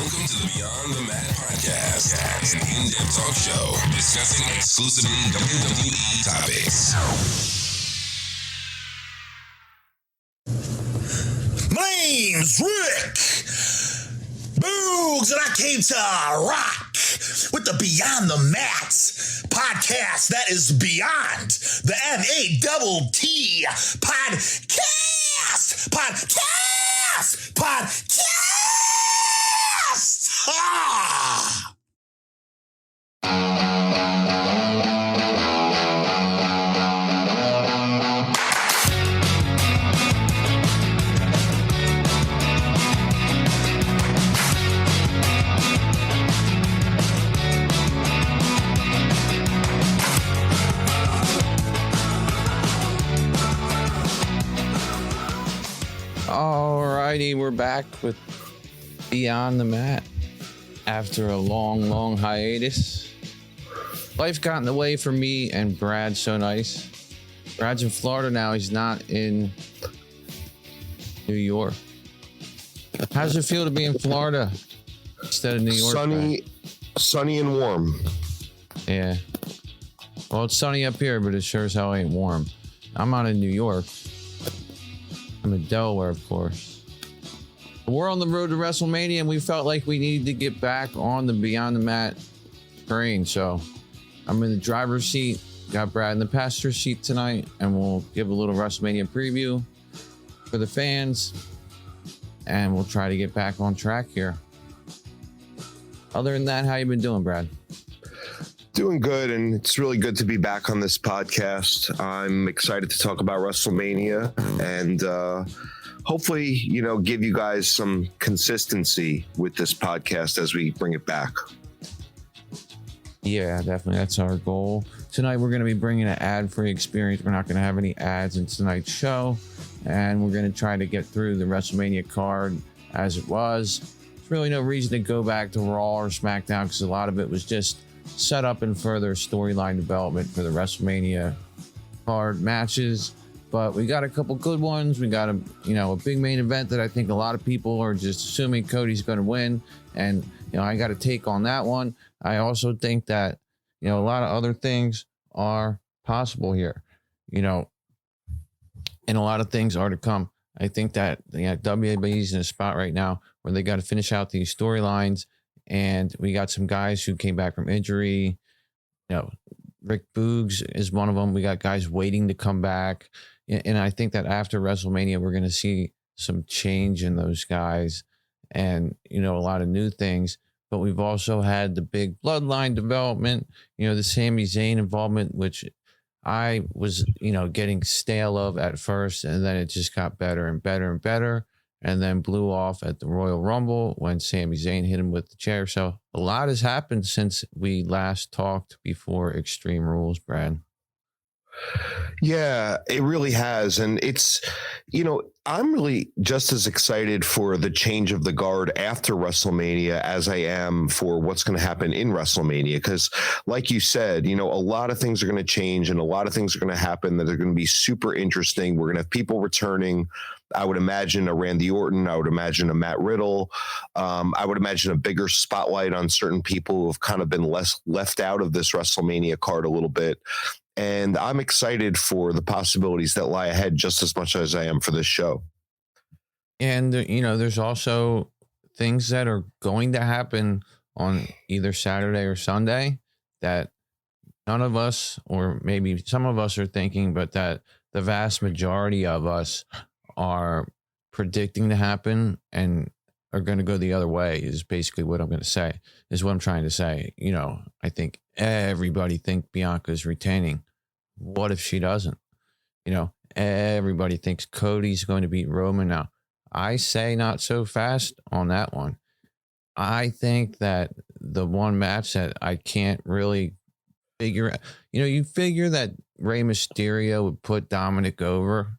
Welcome to the Beyond the Mat podcast, an in-depth talk show discussing exclusively WWE topics. My name's Rick Boogs, and I came to rock with the Beyond the Mat podcast that is beyond the M-A-T-T podcast. Ah! Alrighty, we're back with Beyond the Mat after a long hiatus. Life got in the way for me and Brad. So nice. Brad's in Florida now. He's not in New York. How does it feel to be in Florida instead of New York? Sunny and warm. Yeah. Well, it's sunny up here, but it sure as hell ain't warm. I'm not in New York. I'm in Delaware, of course. We're on the road to WrestleMania, and we felt like we needed to get back on the Beyond the Mat train. So I'm in the driver's seat, got Brad in the passenger seat tonight, and we'll give a little WrestleMania preview for the fans, and we'll try to get back on track here. Other than that, how you been doing, Brad? Doing good, and it's really good to be back on this podcast. I'm excited to talk about WrestleMania and hopefully, give you guys some consistency with this podcast as we bring it back. Yeah, definitely. That's our goal. Tonight, we're going to be bringing an ad-free experience. We're not going to have any ads in tonight's show, and we're going to try to get through the WrestleMania card as it was. There's really no reason to go back to Raw or SmackDown because a lot of it was just set up and further storyline development for the WrestleMania card matches. But we got a couple good ones. We got a big main event that I think a lot of people are just assuming Cody's going to win. And, I got a take on that one. I also think that, a lot of other things are possible here, and a lot of things are to come. I think that WWE's in a spot right now where they got to finish out these storylines. And we got some guys who came back from injury. Rick Boogs is one of them. We got guys waiting to come back. And I think that after WrestleMania, we're going to see some change in those guys and, a lot of new things. But we've also had the big bloodline development, the Sami Zayn involvement, which I was, getting stale of at first. And then it just got better and better and better. And then blew off at the Royal Rumble when Sami Zayn hit him with the chair. So a lot has happened since we last talked before Extreme Rules, Brad. Yeah, it really has. And it's, I'm really just as excited for the change of the guard after WrestleMania as I am for what's going to happen in WrestleMania. Because like you said, a lot of things are going to change and a lot of things are going to happen that are going to be super interesting. We're going to have people returning. I would imagine a Randy Orton. I would imagine a Matt Riddle. I would imagine a bigger spotlight on certain people who have kind of been left out of this WrestleMania card a little bit. And I'm excited for the possibilities that lie ahead just as much as I am for this show. And, there's also things that are going to happen on either Saturday or Sunday that none of us, or maybe some of us are thinking, but that the vast majority of us are predicting to happen and are going to go the other way is basically what I'm going to say, is what I'm trying to say. I think everybody thinks Bianca's retaining. What if she doesn't? Everybody thinks Cody's going to beat Roman now. I say not so fast on that one. I think that the one match that I can't really figure out, you figure that Rey Mysterio would put Dominic over,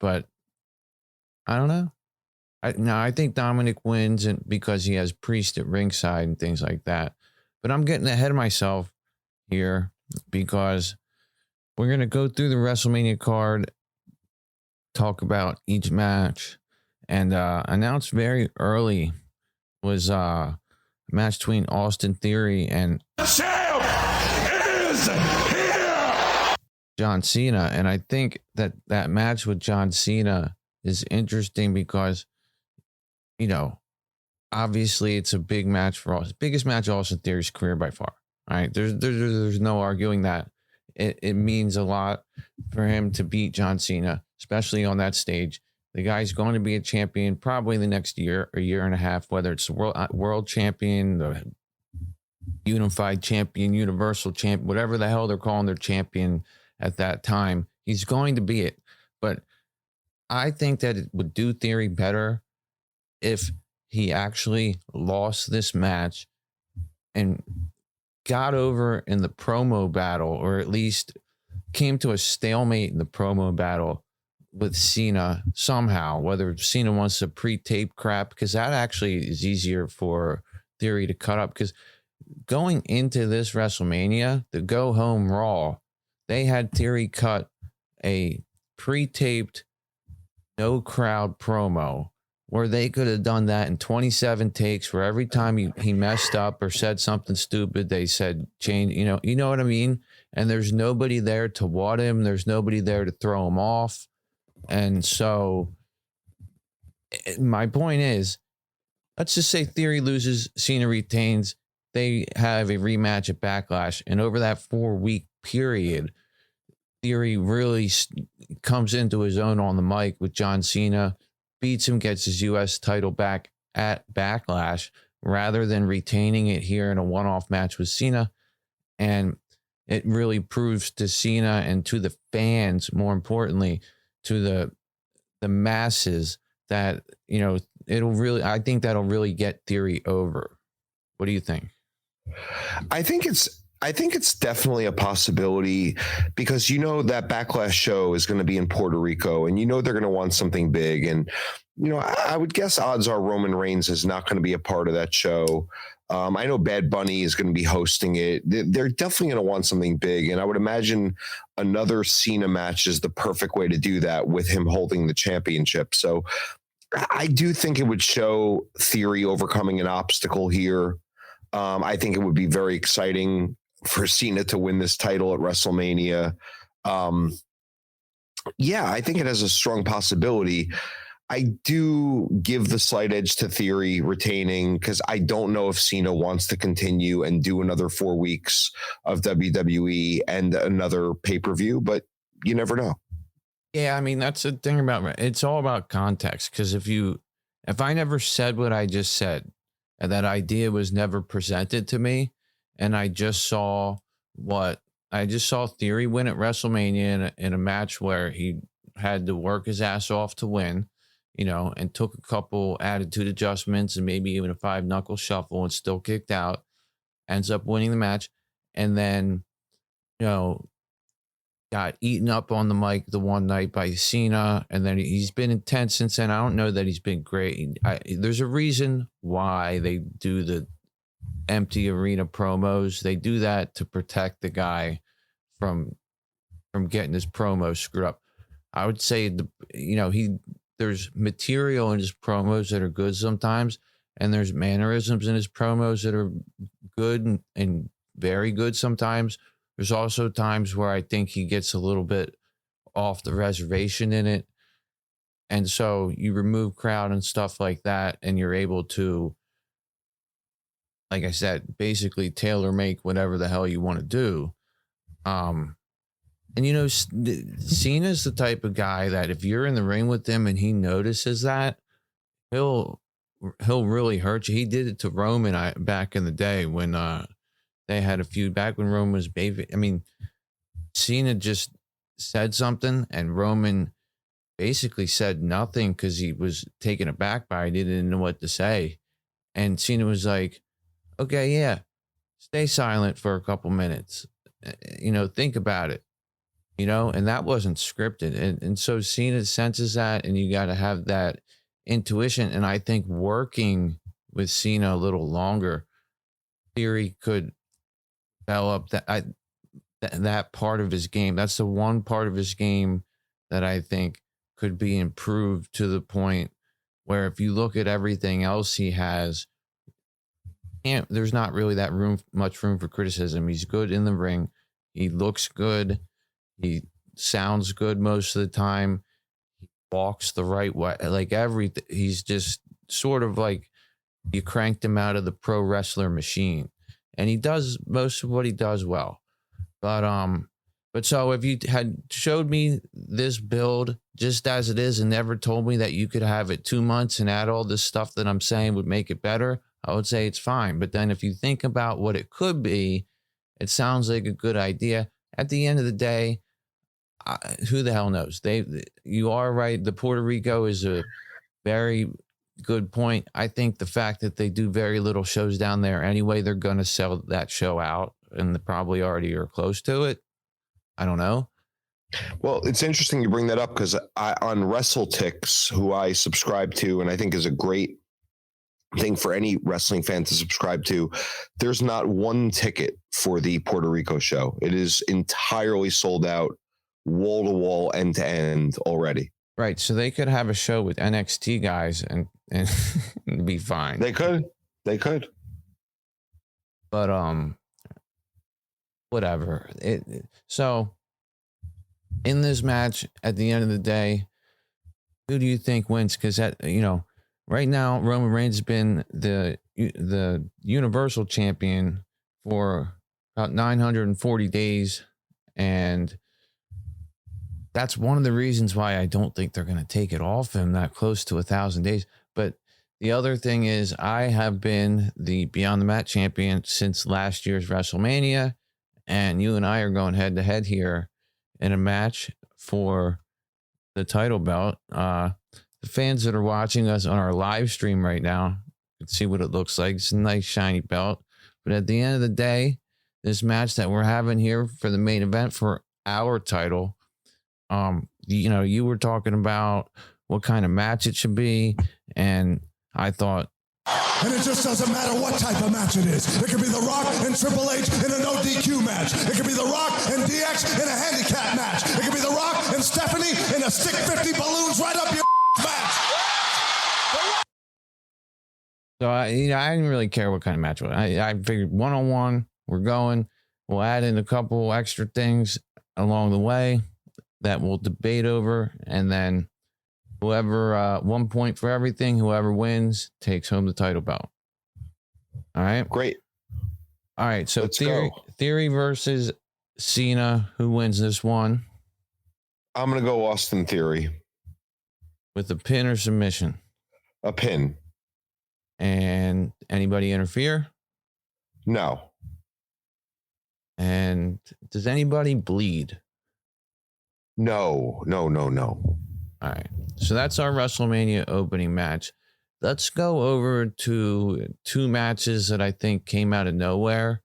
but I don't know. I think Dominic wins because he has Priest at ringside and things like that. But I'm getting ahead of myself here because we're going to go through the WrestleMania card, talk about each match, and announce very early was a match between Austin Theory and Champ is here! John Cena. And I think that that match with John Cena is interesting because, you know, obviously it's a big match for us. Biggest match of Austin Theory's career by far. Right? There's no arguing that. It means a lot for him to beat John Cena, especially on that stage. The guy's going to be a champion probably the next year or year and a half, whether it's the world champion, the unified champion, universal champion, whatever the hell they're calling their champion at that time. He's going to be it. But I think that it would do Theory better if he actually lost this match and got over in the promo battle, or at least came to a stalemate in the promo battle with Cena somehow, whether Cena wants to pre-tape crap, because that actually is easier for Theory to cut up. Because going into this WrestleMania, the Go Home Raw, they had Theory cut a pre-taped no crowd promo where they could have done that in 27 takes, where every time he messed up or said something stupid, they said change, you know what I mean? And there's nobody there to wad him. There's nobody there to throw him off. And so my point is, let's just say Theory loses, Cena retains. They have a rematch at Backlash. And over that 4-week period, Theory really comes into his own on the mic with John Cena, beats him, gets his U.S. title back at Backlash rather than retaining it here in a one-off match with Cena. And it really proves to Cena and to the fans, more importantly, to the masses, that, I think that'll really get Theory over. What do you think? I think it's definitely a possibility, because that Backlash show is going to be in Puerto Rico, and they're going to want something big. And I would guess odds are Roman Reigns is not going to be a part of that show. I know Bad Bunny is going to be hosting it. They're definitely going to want something big, and I would imagine another Cena match is the perfect way to do that, with him holding the championship. So I do think it would show Theory overcoming an obstacle here. I think it would be very exciting for Cena to win this title at WrestleMania. I think it has a strong possibility. I do give the slight edge to Theory retaining, because I don't know if Cena wants to continue and do another 4 weeks of WWE and another pay-per-view, but you never know. Yeah, I mean, that's the thing about it's all about context. Because if I never said what I just said, and that idea was never presented to me, and I just saw Theory win at WrestleMania in a match where he had to work his ass off to win, and took a couple attitude adjustments and maybe even a 5-knuckle shuffle and still kicked out, ends up winning the match, and then, got eaten up on the mic the one night by Cena, and then he's been intense since then. I don't know that he's been great. There's a reason why they do the empty arena promos. They do that to protect the guy from getting his promo screwed up. I would say there's material in his promos that are good sometimes, and there's mannerisms in his promos that are good and very good sometimes. There's also times where I think he gets a little bit off the reservation in it. And so you remove crowd and stuff like that, and you're able to, like I said, basically tailor make whatever the hell you want to do. And Cena's the type of guy that if you're in the ring with him and he notices that, he'll really hurt you. He did it to Roman back in the day when they had a feud, back when Roman was baby. I mean, Cena just said something and Roman basically said nothing because he was taken aback by it. He didn't know what to say. And Cena was like, okay, yeah, stay silent for a couple minutes. Think about it. And that wasn't scripted. And so Cena senses that, and you got to have that intuition. And I think working with Cena a little longer, Theory could develop that part of his game. That's the one part of his game that I think could be improved to the point where if you look at everything else he has, there's not really that much room for criticism. He's good in the ring. He looks good. He sounds good most of the time. He walks the right way. Like everything. He's just sort of like you cranked him out of the pro wrestler machine. And he does most of what he does well. But so if you had showed me this build just as it is and never told me that you could have it 2 months and add all this stuff that I'm saying would make it better, I would say it's fine. But then if you think about what it could be, it sounds like a good idea. At the end of the day, who the hell knows? You are right. The Puerto Rico is a very good point. I think the fact that they do very little shows down there anyway, they're going to sell that show out, and they probably already are close to it. I don't know. Well, it's interesting you bring that up because on WrestleTix, who I subscribe to, and I think is a great thing for any wrestling fan to subscribe to, there's not one ticket for the Puerto Rico show. It is entirely sold out, wall to wall, end to end already. Right. So they could have a show with NXT guys and be fine. They could. But whatever. So in this match, at the end of the day, who do you think wins? Because right now Roman Reigns has been the Universal Champion for about 940 days, and that's one of the reasons why I don't think they're going to take it off him that close to 1,000 days. But the other thing is, I have been the Beyond the Mat champion since last year's WrestleMania, and you and I are going head to head here in a match for the title belt. The fans that are watching us on our live stream right now can see what it looks like. It's a nice shiny belt. But at the end of the day, this match that we're having here for the main event for our title, you were talking about what kind of match it should be, and I thought, and it just doesn't matter what type of match it is. It could be The Rock and Triple H in a no DQ match. It could be The Rock and DX in a handicap match. It could be The Rock and Stephanie in a stick 50 balloons right up your match. So I didn't really care what kind of match it was. I figured 1-on-1, we're going. We'll add in a couple extra things along the way that we'll debate over, and then whoever 1 point for everything, whoever wins takes home the title belt. All right, great. All right, so Let's Theory versus Cena. Who wins this one? I'm gonna go Austin Theory with a pin or submission. A pin. And anybody interfere? No. And does anybody bleed? No. All right. So that's our WrestleMania opening match. Let's go over to two matches that I think came out of nowhere,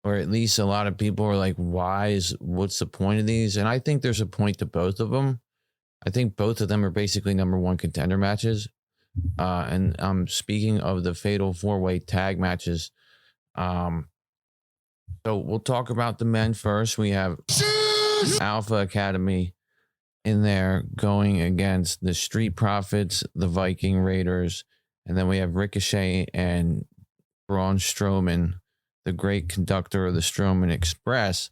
or at least a lot of people are like, what's the point of these? And I think there's a point to both of them. I think both of them are basically number one contender matches. And I'm speaking of the Fatal 4-Way tag matches. So we'll talk about the men first. We have Alpha Academy in there going against the Street Profits, the Viking Raiders, and then we have Ricochet and Braun Strowman, the great conductor of the Strowman Express.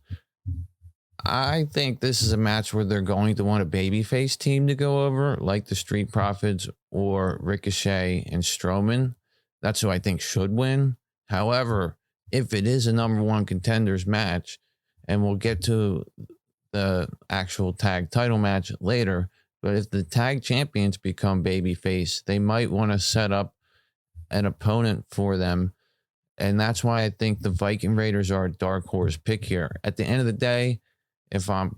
I think this is a match where they're going to want a babyface team to go over, like the Street Profits or Ricochet and Strowman. That's who I think should win. However, if it is a number one contenders match, and we'll get to the actual tag title match later, but if the tag champions become babyface, they might want to set up an opponent for them. And that's why I think the Viking Raiders are a dark horse pick here. At the end of the day, if I'm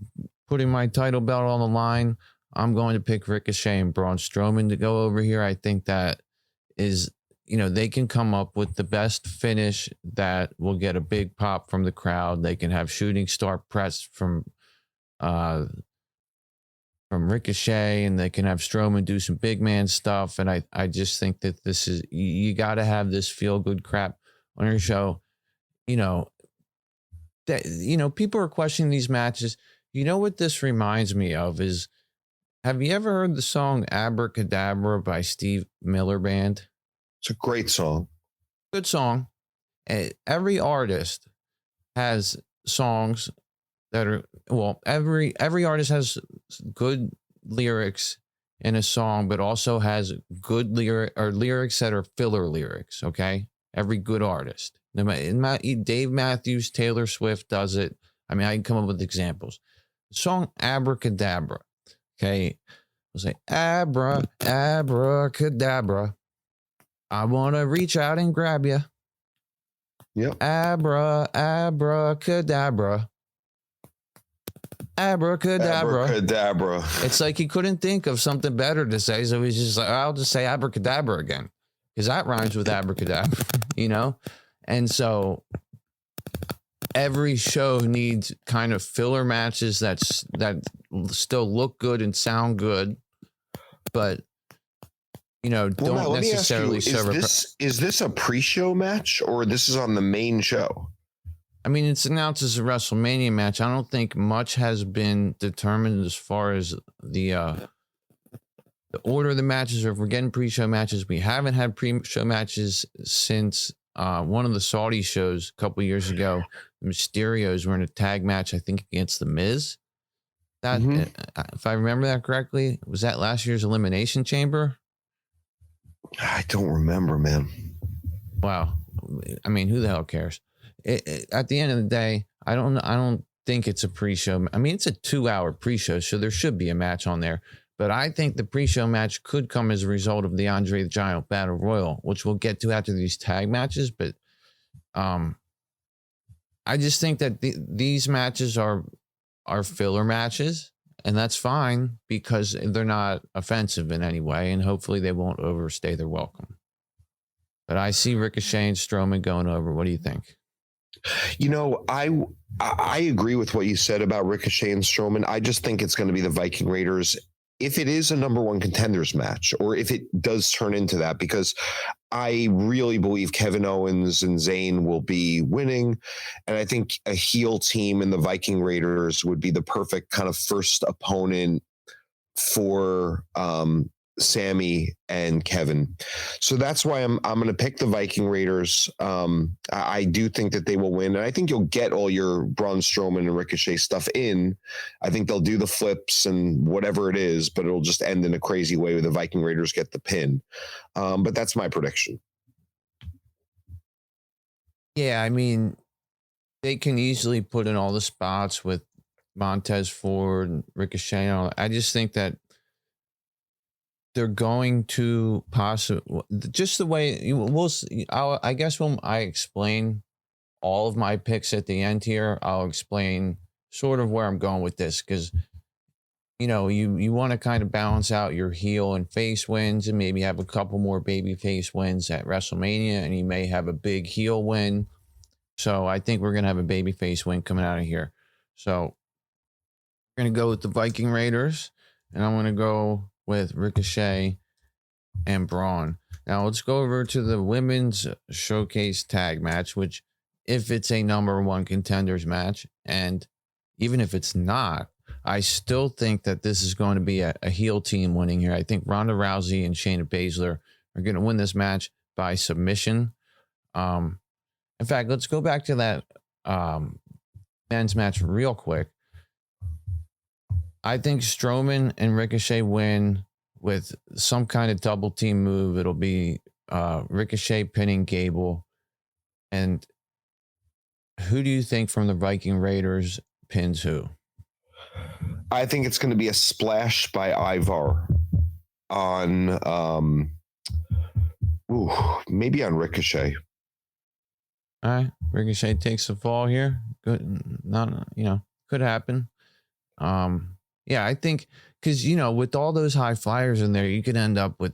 putting my title belt on the line, I'm going to pick Ricochet and Braun Strowman to go over here. I think that is, they can come up with the best finish that will get a big pop from the crowd. They can have shooting star press from Ricochet, and they can have Strowman do some big man stuff. And I just think that this is, you got to have this feel good crap on your show. People are questioning these matches. You know what this reminds me of is, have you ever heard the song Abracadabra by Steve Miller Band? It's a great song. Good song. Every artist has songs that are, well, every artist has good lyrics in a song, but also has good lyrics that are filler lyrics. Okay, every good artist, Dave Matthews, Taylor Swift does it. I mean, I can come up with examples. The song Abracadabra. Okay, I'll say abracadabra. I want to reach out and grab you. Yep. Abracadabra. Abracadabra. Abracadabra. It's like he couldn't think of something better to say, so he's just like, I'll just say abracadabra again, because that rhymes with abracadabra, you know? And so every show needs kind of filler matches that still look good and sound good, but don't necessarily serve is this a pre-show match, or this is on the main show? I mean, it's announced as a WrestleMania match. I don't think much has been determined as far as the order of the matches, or if we're getting pre-show matches. We haven't had pre-show matches since one of the Saudi shows a couple years ago. The Mysterios were in a tag match, I think, against The Miz. That, if I remember that correctly, was that last year's Elimination Chamber? I don't remember, man. Wow. I mean, who the hell cares? At the end of the day, I don't think it's a pre-show. I mean, it's a 2-hour pre-show, so there should be a match on there. But I think the pre-show match could come as a result of the Andre the Giant Battle Royal, which we'll get to after these tag matches. But I just think that these matches are filler matches, and that's fine because they're not offensive in any way, and hopefully they won't overstay their welcome. But I see Ricochet and Strowman going over. What do you think? I agree with what you said about Ricochet and Strowman. I just think it's going to be the Viking Raiders if it is a number one contenders match, or if it does turn into that, because I really believe Kevin Owens and Zayn will be winning. And I think a heel team in the Viking Raiders would be the perfect kind of first opponent for Sammy and Kevin. So that's why I'm going to pick the Viking Raiders. I do think that they will win, and I think you'll get all your Braun Strowman and Ricochet stuff in. I think they'll do the flips and whatever it is, but it'll just end in a crazy way where the Viking Raiders get the pin. But that's my prediction. Yeah, I mean, they can easily put in all the spots with Montez Ford and Ricochet and all. I just think that they're going to possibly, just the way we'll see. I guess when I explain all of my picks at the end here, I'll explain sort of where I'm going with this, because you want to kind of balance out your heel and face wins, and maybe have a couple more baby face wins at WrestleMania, and you may have a big heel win. So I think we're gonna have a baby face win coming out of here. So we're gonna go with the Viking Raiders, and I'm gonna go with Ricochet and Braun. Now let's go over to the women's showcase tag match, which, if it's a number one contenders match, and even if it's not, I still think that this is going to be a heel team winning here. I think Ronda Rousey and Shayna Baszler are going to win this match by submission. In fact, let's go back to that men's match real quick. I think Strowman and Ricochet win with some kind of double team move. It'll be Ricochet pinning Gable. And who do you think from the Viking Raiders pins who? I think it's going to be a splash by Ivar on maybe on Ricochet. All right, Ricochet takes the fall here. Good, not could happen. Yeah, I think because with all those high flyers in there, you could end up with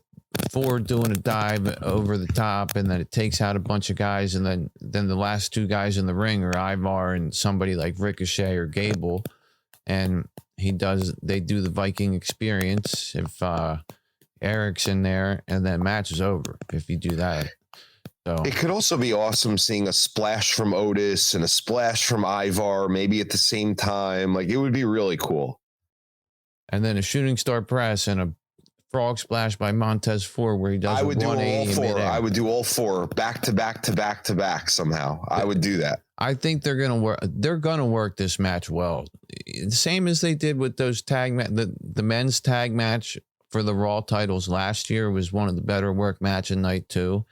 Ford doing a dive over the top, and then it takes out a bunch of guys, and then the last two guys in the ring are Ivar and somebody like Ricochet or Gable, and they do the Viking experience if Eric's in there, and then match is over if you do that. So it could also be awesome seeing a splash from Otis and a splash from Ivar maybe at the same time. Like, it would be really cool. And then a shooting star press and a frog splash by Montez Ford where he does I would do all 180 four. midair. I would do all four back to back to back to back somehow. I would do that. I think they're gonna work. They're gonna work this match well, the same as they did with those the men's tag match for the Raw titles last year was one of the better work match in night 2,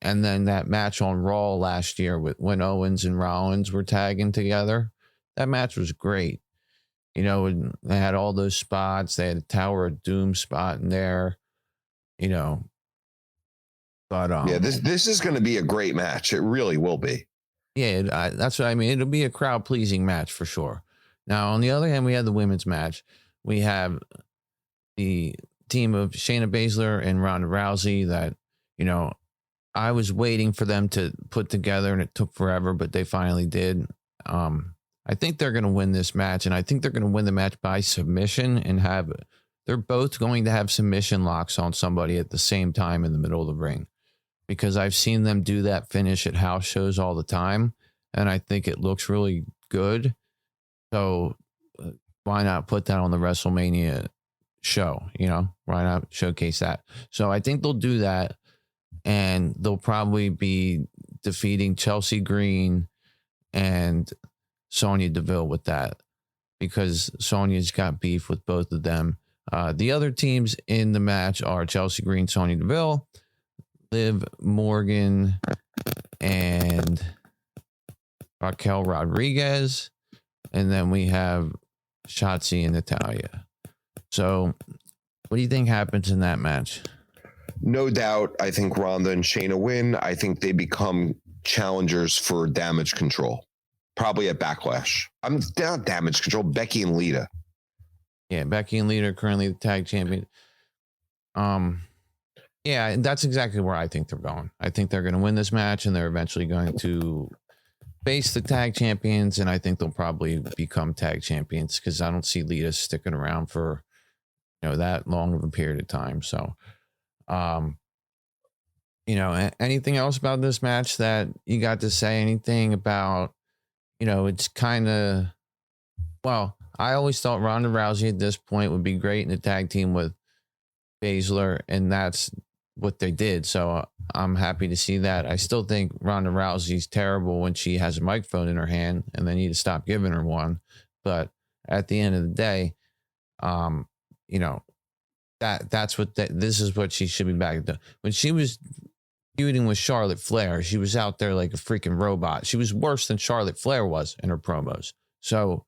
and then that match on Raw last year when Owens and Rollins were tagging together, that match was great. You know, and they had all those spots. They had a Tower of Doom spot in there. You know, but yeah, this is going to be a great match. It really will be. Yeah, that's what I mean. It'll be a crowd pleasing match for sure. Now, on the other hand, we have the women's match. We have the team of Shayna Baszler and Ronda Rousey that, you know, I was waiting for them to put together and it took forever, but they finally did. I think they're going to win this match, and I think they're going to win the match by submission and they're both going to have submission locks on somebody at the same time in the middle of the ring, because I've seen them do that finish at house shows all the time, and I think it looks really good. So why not put that on the WrestleMania show? You know, why not showcase that? So I think they'll do that, and they'll probably be defeating Chelsea Green and Sonya Deville with that, because Sonya's got beef with both of them. The other teams in the match are Chelsea Green, Sonya Deville, Liv Morgan, and Raquel Rodriguez. And then we have Shotzi and Natalia. So what do you think happens in that match? No doubt. I think Ronda and Shayna win. I think they become challengers for Damage Control. Probably at Backlash. I'm down Damage Control. Becky and Lita. Yeah, Becky and Lita are currently the tag champion. Yeah, and that's exactly where I think they're going. I think they're going to win this match, and they're eventually going to face the tag champions, and I think they'll probably become tag champions, because I don't see Lita sticking around for, you know, that long of a period of time. So, you know, anything else about this match that you got to say? Anything about, you know, it's kind of, well, I always thought Ronda Rousey at this point would be great in the tag team with Baszler, and that's what they did. So I'm happy to see that. I still think Ronda Rousey's terrible when she has a microphone in her hand, and they need to stop giving her one. But at the end of the day, you know, this is what she should be back to. When she was feuding with Charlotte Flair, she was out there like a freaking robot. She was worse than Charlotte Flair was in her promos. So,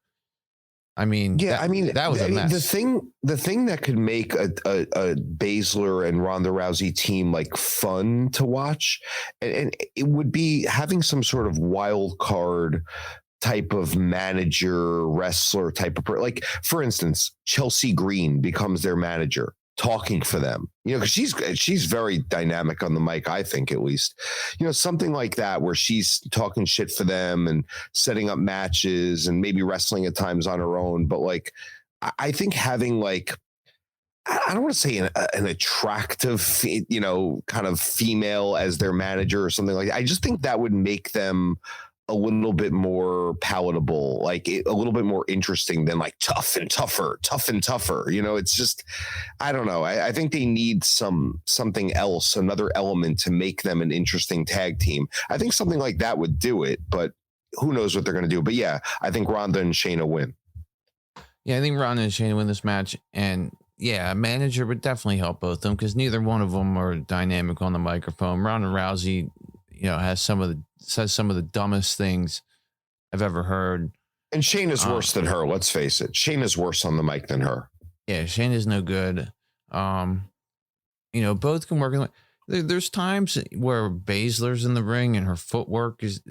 I mean, yeah, that was a mess. The thing that could make a Baszler and Ronda Rousey team like fun to watch, and it would be having some sort of wild card type of manager, wrestler type of like, for instance, Chelsea Green becomes their manager, talking for them, you know, because she's very dynamic on the mic, I think, at least, you know, something like that where she's talking shit for them and setting up matches and maybe wrestling at times on her own. But like, I think having like, I don't want to say an attractive, you know, kind of female as their manager or something like that. I just think that would make them a little bit more palatable, like a little bit more interesting than like tough and tougher. You know, it's just, I don't know. I think they need something else, another element to make them an interesting tag team. I think something like that would do it, but who knows what they're going to do. But yeah, I think Ronda and Shayna win. Yeah, I think Ronda and Shayna win this match. And yeah, a manager would definitely help both of them, because neither one of them are dynamic on the microphone. Ronda Rousey, you know, says some of the dumbest things I've ever heard. And Shayna's worse than her. Let's face it. Shayna's worse on the mic than her. Yeah, Shayna's no good. You know, both can work. There's times where Baszler's in the ring and her footwork is,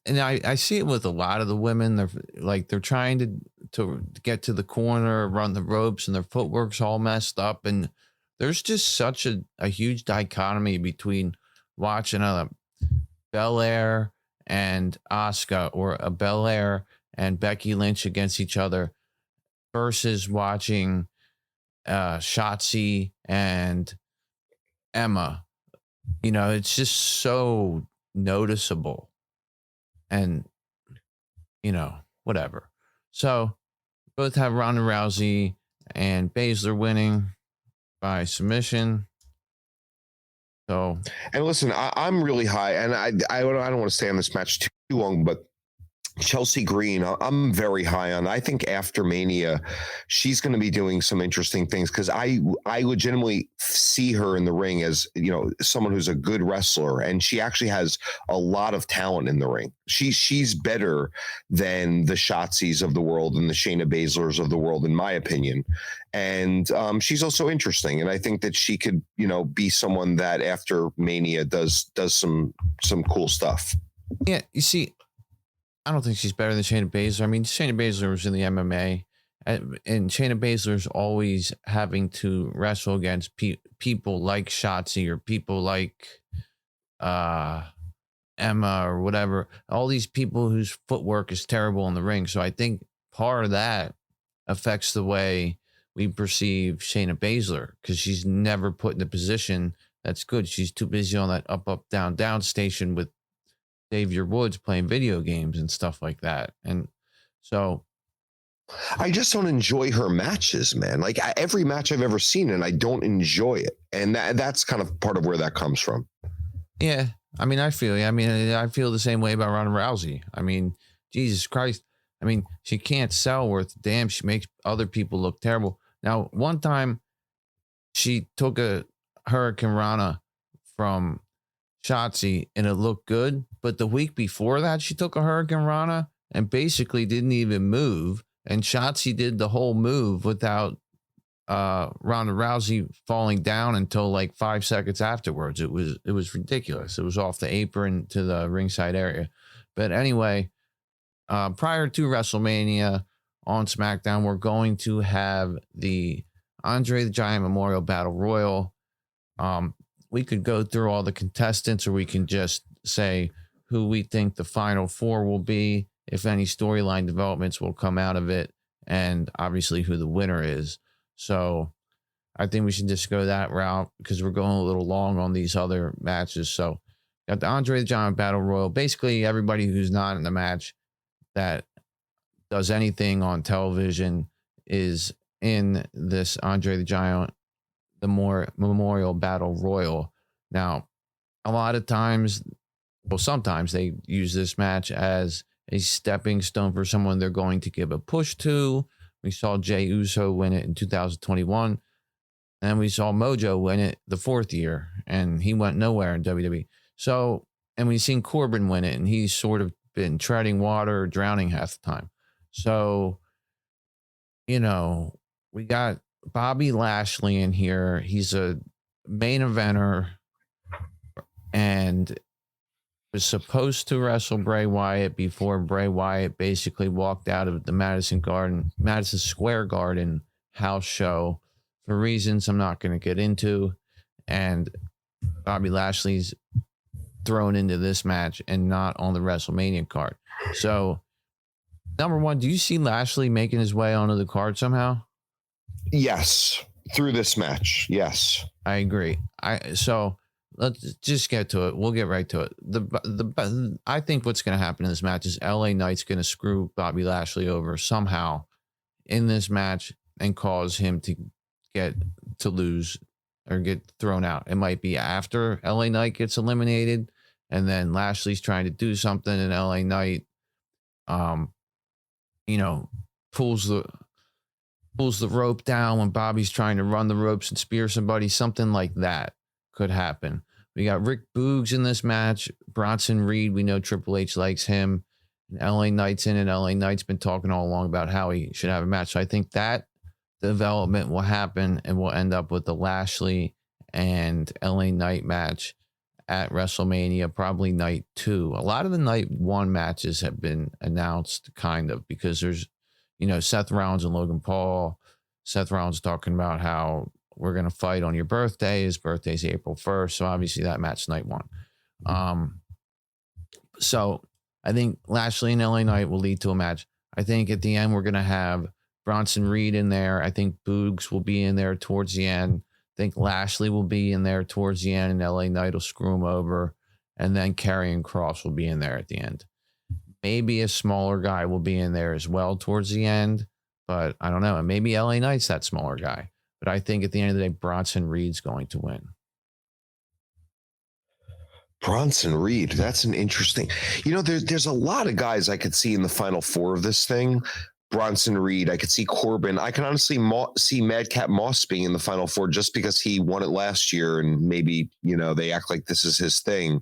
and I see it with a lot of the women. They're trying to get to the corner, run the ropes, and their footwork's all messed up. And there's just such a huge dichotomy between watching a Belair and Asuka, or a Belair and Becky Lynch against each other, versus watching Shotzi and Emma. You know, it's just so noticeable, and you know, whatever. So both have Ronda Rousey and Baszler winning by submission. So, and listen, I'm really high, and I don't want to stay on this match too long, but Chelsea Green, I'm very high on. I think after Mania, she's going to be doing some interesting things because I legitimately see her in the ring as, you know, someone who's a good wrestler, and she actually has a lot of talent in the ring. She's better than the Shotzi's of the world and the Shayna Baszlers of the world, in my opinion. And she's also interesting, and I think that she could, you know, be someone that after Mania does some cool stuff. Yeah, you see, I don't think she's better than Shayna Baszler. I mean, Shayna Baszler was in the MMA, and Shayna Baszler's always having to wrestle against people like Shotzi or people like Emma or whatever. All these people whose footwork is terrible in the ring. So I think part of that affects the way we perceive Shayna Baszler, because she's never put in a position that's good. She's too busy on that up, down, down station with Xavier Woods playing video games and stuff like that. And so I just don't enjoy her matches, man. Like every match I've ever seen, and I don't enjoy it. And that's kind of part of where that comes from. Yeah. I mean, I feel the same way about Ronda Rousey. I mean, Jesus Christ. I mean, she can't sell worth a damn. She makes other people look terrible. Now, one time she took a Hurricane Rana from Shotzi and it looked good, but the week before that she took a Hurricane Rana and basically didn't even move, and Shotzi did the whole move without Ronda Rousey falling down until like 5 seconds afterwards. It was ridiculous. It was off the apron to the ringside area. But anyway, prior to WrestleMania on SmackDown, we're going to have the Andre the Giant Memorial Battle Royal. We could go through all the contestants, or we can just say who we think the final four will be, if any storyline developments will come out of it, and obviously who the winner is. So I think we should just go that route because we're going a little long on these other matches. So got the Andre the Giant Battle Royal. Basically, everybody who's not in the match that does anything on television is in this Andre the Giant Memorial Battle Royal. Now, a lot of times, well, sometimes they use this match as a stepping stone for someone they're going to give a push to. We saw Jey Uso win it in 2021, and we saw Mojo win it the fourth year, and he went nowhere in WWE. So, and we've seen Corbin win it, and he's sort of been treading water, drowning half the time. So, you know, we got Bobby Lashley in here. He's a main eventer and was supposed to wrestle Bray Wyatt before Bray Wyatt basically walked out of the Madison Square Garden house show for reasons I'm not going to get into. And Bobby Lashley's thrown into this match and not on the WrestleMania card. So, number one, do you see Lashley making his way onto the card somehow? Yes, through this match. Yes, I agree. So let's just get to it. We'll get right to it. I think what's going to happen in this match is LA Knight's going to screw Bobby Lashley over somehow in this match and cause him to lose or get thrown out. It might be after LA Knight gets eliminated, and then Lashley's trying to do something, and LA Knight, pulls the rope down when Bobby's trying to run the ropes and spear somebody. Something like that could happen. We got Rick Boogs in this match. Bronson Reed, we know Triple H likes him. And LA Knight's in it. LA Knight's been talking all along about how he should have a match. So I think that development will happen, and we'll end up with the Lashley and LA Knight match at WrestleMania, probably night 2. A lot of the night 1 matches have been announced, kind of, because there's, Seth Rollins and Logan Paul. Seth Rollins talking about how we're going to fight on your birthday. His birthday's April 1st. So obviously that match night 1. So I think Lashley and LA Knight will lead to a match. I think at the end, we're going to have Bronson Reed in there. I think Boogs will be in there towards the end. I think Lashley will be in there towards the end, and LA Knight will screw him over. And then Karrion Kross will be in there at the end. Maybe a smaller guy will be in there as well towards the end, but I don't know. And maybe LA Knight's that smaller guy. But I think at the end of the day, Bronson Reed's going to win. Bronson Reed, that's an interesting. There's a lot of guys I could see in the final four of this thing. Bronson Reed, I could see Corbin. I can honestly see Madcap Moss being in the final four just because he won it last year, and maybe they act like this is his thing.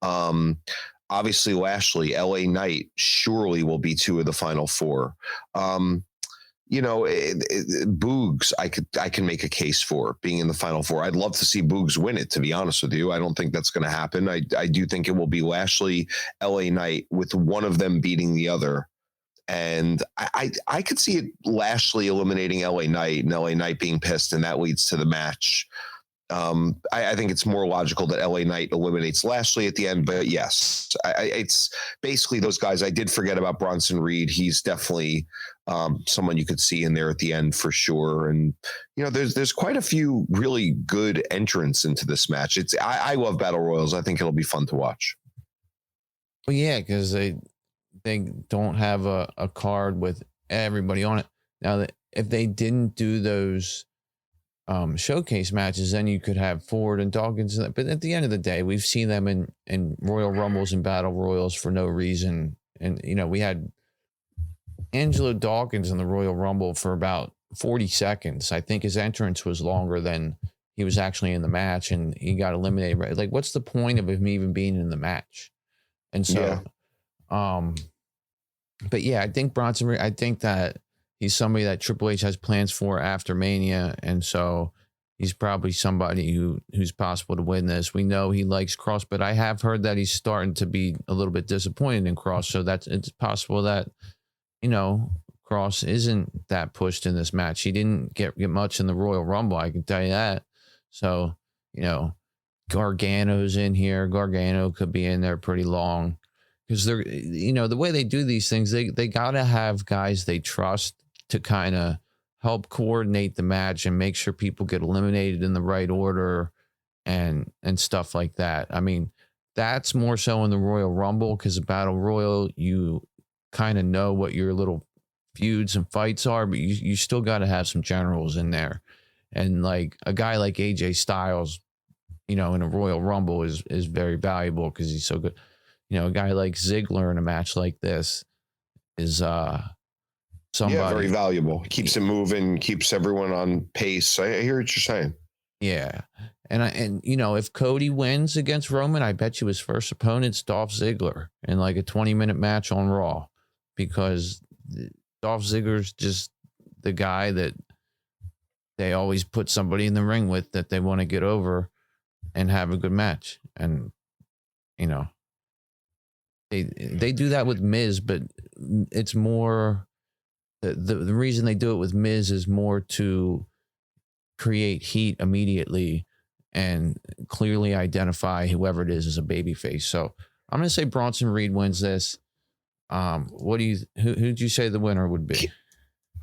Obviously, Lashley, LA Knight surely will be two of the final four. Boogs, I can make a case for being in the final four. I'd love to see Boogs win it, to be honest with you. I don't think that's going to happen. I do think it will be Lashley, LA Knight, with one of them beating the other. And I could see it Lashley eliminating LA Knight and LA Knight being pissed, and that leads to the match. I think it's more logical that LA Knight eliminates Lashley at the end, but yes, it's basically those guys. I did forget about Bronson Reed. He's definitely someone you could see in there at the end for sure. And there's quite a few really good entrants into this match. I love battle royals. I think it'll be fun to watch. Well, yeah, because they don't have a card with everybody on it. Now, if they didn't do those showcase matches, then you could have Ford and Dawkins. But at the end of the day, we've seen them in Royal Rumbles and Battle Royals for no reason. And, we had Angelo Dawkins in the Royal Rumble for about 40 seconds. I think his entrance was longer than he was actually in the match, and he got eliminated. Right? Like, what's the point of him even being in the match? And so, but yeah, I think Bronson, I think that he's somebody that Triple H has plans for after Mania, and so he's probably somebody who's possible to win this. We know he likes Cross, but I have heard that he's starting to be a little bit disappointed in Cross, so it's possible that Cross isn't that pushed in this match. He didn't get much in the Royal Rumble, I can tell you that. So Gargano's in here. Gargano could be in there pretty long because they're the way they do these things. They gotta have guys they trust to kind of help coordinate the match and make sure people get eliminated in the right order and stuff like that. I mean, that's more so in the Royal Rumble, because the Battle Royal, you kind of know what your little feuds and fights are, but you still got to have some generals in there. And like a guy like AJ Styles, in a Royal Rumble is very valuable because he's so good. A guy like Ziggler in a match like this is somebody. Yeah, very valuable. Keeps it moving, keeps everyone on pace. I hear what you're saying. Yeah. And if Cody wins against Roman, I bet you his first opponent's Dolph Ziggler in like a 20-minute match on Raw, because Dolph Ziggler's just the guy that they always put somebody in the ring with that they want to get over and have a good match. And, they do that with Miz, but it's more... The reason they do it with Miz is more to create heat immediately and clearly identify whoever it is as a babyface. So I'm going to say Bronson Reed wins this. Who'd you say the winner would be?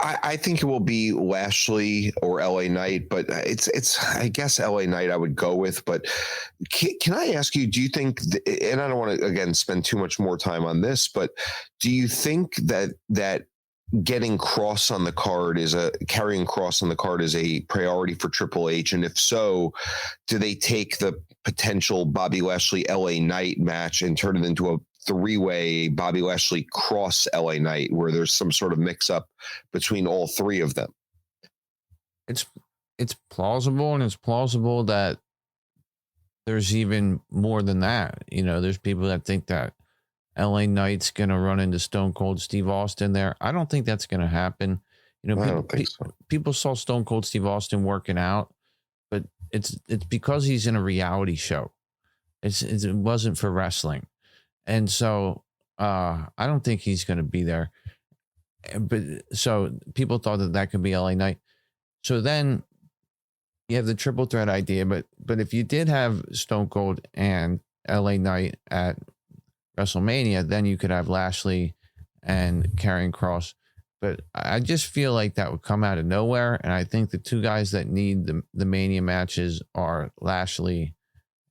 I think it will be Lashley or LA Knight, but it's I guess LA Knight I would go with. But can I ask you, do you think, and I don't want to again spend too much more time on this, but do you think that getting Cross on the card carrying Cross on the card is a priority for Triple H? And if so, do they take the potential Bobby Lashley LA Knight match and turn it into a three-way Bobby Lashley Cross LA Knight, where there's some sort of mix-up between all three of them? It's plausible, and it's plausible that there's even more than that. There's people that think that LA Knight's going to run into Stone Cold Steve Austin there. I don't think that's going to happen. I don't think so. People saw Stone Cold Steve Austin working out, but it's because he's in a reality show. It wasn't for wrestling. And so I don't think he's going to be there. But so people thought that could be LA Knight. So then you have the triple threat idea. But if you did have Stone Cold and LA Knight at WrestleMania, then you could have Lashley and Karrion Kross. But I just feel like that would come out of nowhere. And I think the two guys that need the Mania matches are Lashley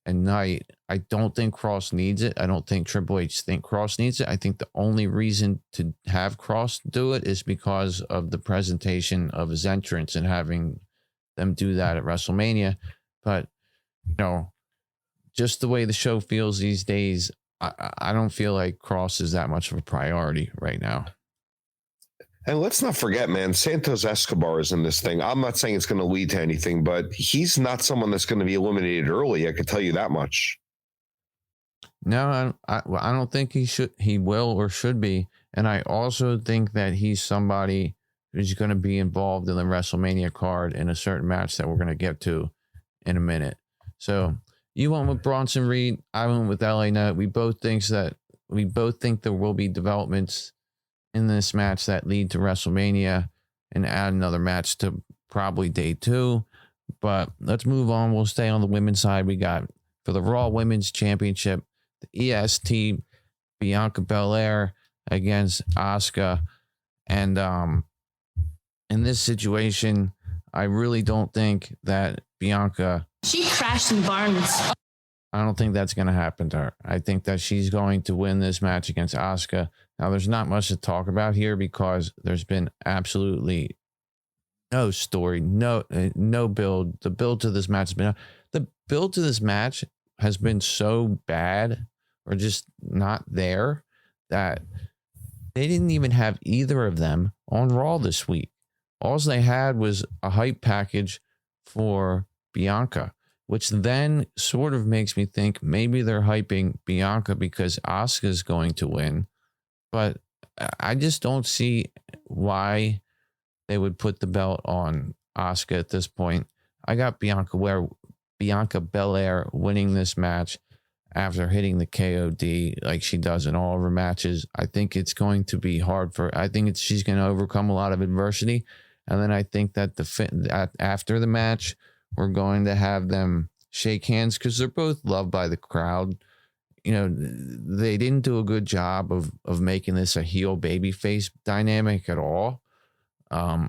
and Knight. I don't think Kross needs it. I don't think Triple H think Kross needs it. I think the only reason to have Kross do it is because of the presentation of his entrance and having them do that at WrestleMania. But, just the way the show feels these days, I don't feel like Cross is that much of a priority right now. And let's not forget, man, Santos Escobar is in this thing. I'm not saying it's going to lead to anything, but he's not someone that's going to be eliminated early. I can tell you that much. No, I don't think he will or should be. And I also think that he's somebody who's going to be involved in the WrestleMania card in a certain match that we're going to get to in a minute. So you went with Bronson Reed. I went with LA Knight. We both think there will be developments in this match that lead to WrestleMania and add another match to probably day 2. But let's move on. We'll stay on the women's side. We got for the Raw Women's Championship, the EST, Bianca Belair against Asuka. And in this situation, I really don't think that Bianca... She crashed in barns. I don't think that's going to happen to her. I think that she's going to win this match against Asuka. Now, there's not much to talk about here because there's been absolutely no story, no build. The build to this match has been so bad or just not there that they didn't even have either of them on Raw this week. All they had was a hype package for Bianca, which then sort of makes me think maybe they're hyping Bianca because Asuka's going to win. But I just don't see why they would put the belt on Asuka at this point. I got Bianca Belair winning this match after hitting the KOD like she does in all of her matches. I think it's going to be hard she's going to overcome a lot of adversity. And then I think that after the match, we're going to have them shake hands because they're both loved by the crowd. They didn't do a good job of making this a heel babyface dynamic at all. I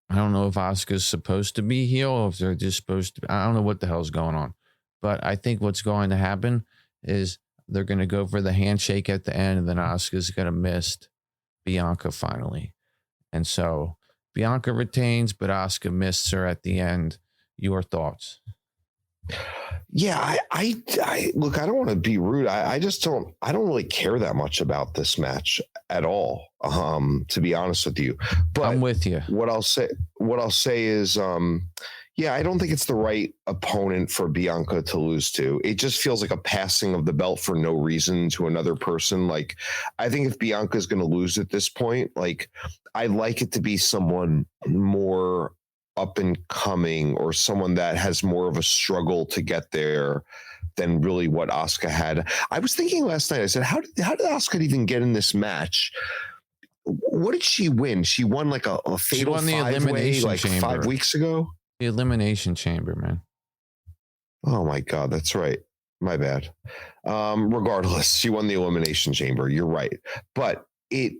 don't know if Asuka's supposed to be heel or if they're just supposed to. I don't know what the hell's going on. But I think what's going to happen is they're going to go for the handshake at the end, and then Asuka's going to miss Bianca finally. And so Bianca retains, but Asuka missed her at the end. Your thoughts? Yeah, I look, I don't want to be rude. I don't really care that much about this match at all. To be honest with you, but I'm with you. What I'll say is, yeah, I don't think it's the right opponent for Bianca to lose to. It just feels like a passing of the belt for no reason to another person. Like, I think if Bianca is going to lose at this point, like, I'd like it to be someone more up and coming or someone that has more of a struggle to get there than really what Asuka had. I was thinking last night, I said, how did Asuka even get in this match? What did she win? She won like a fatal 5-way like chamber 5 weeks ago. The Elimination Chamber, man. Oh my God, that's right. My bad. Regardless, she won the Elimination Chamber. You're right, but it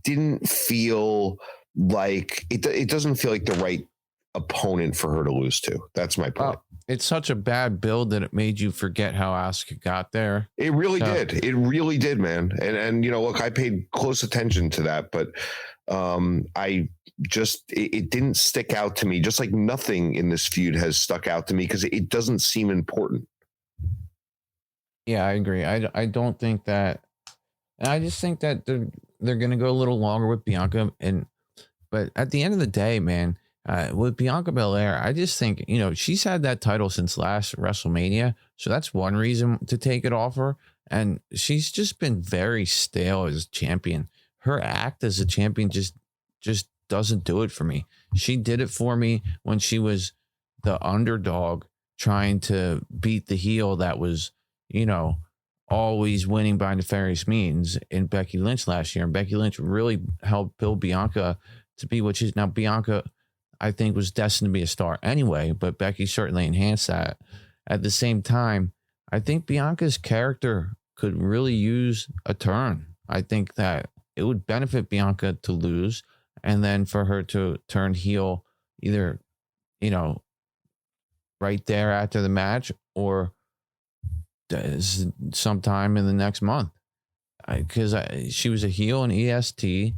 didn't feel like it doesn't feel like the right opponent for her to lose to. That's my point. It's such a bad build that it made you forget how Asuka got there. It really did. It really did, man. And look, I paid close attention to that, but it didn't stick out to me, just like nothing in this feud has stuck out to me because it doesn't seem important. Yeah, I agree. I don't think that, and I just think that they're going to go a little longer with Bianca. But at the end of the day, man, with Bianca Belair, I just think, she's had that title since last WrestleMania. So that's one reason to take it off her. And she's just been very stale as champion. Her act as a champion just doesn't do it for me. She did it for me when she was the underdog trying to beat the heel that was, always winning by nefarious means in Becky Lynch last year. And Becky Lynch really helped build Bianca to be what she's now. Bianca, I think, was destined to be a star anyway, but Becky certainly enhanced that. At the same time, I think Bianca's character could really use a turn. I think that it would benefit Bianca to lose and then for her to turn heel either, right there after the match or sometime in the next month. Because she was a heel in EST,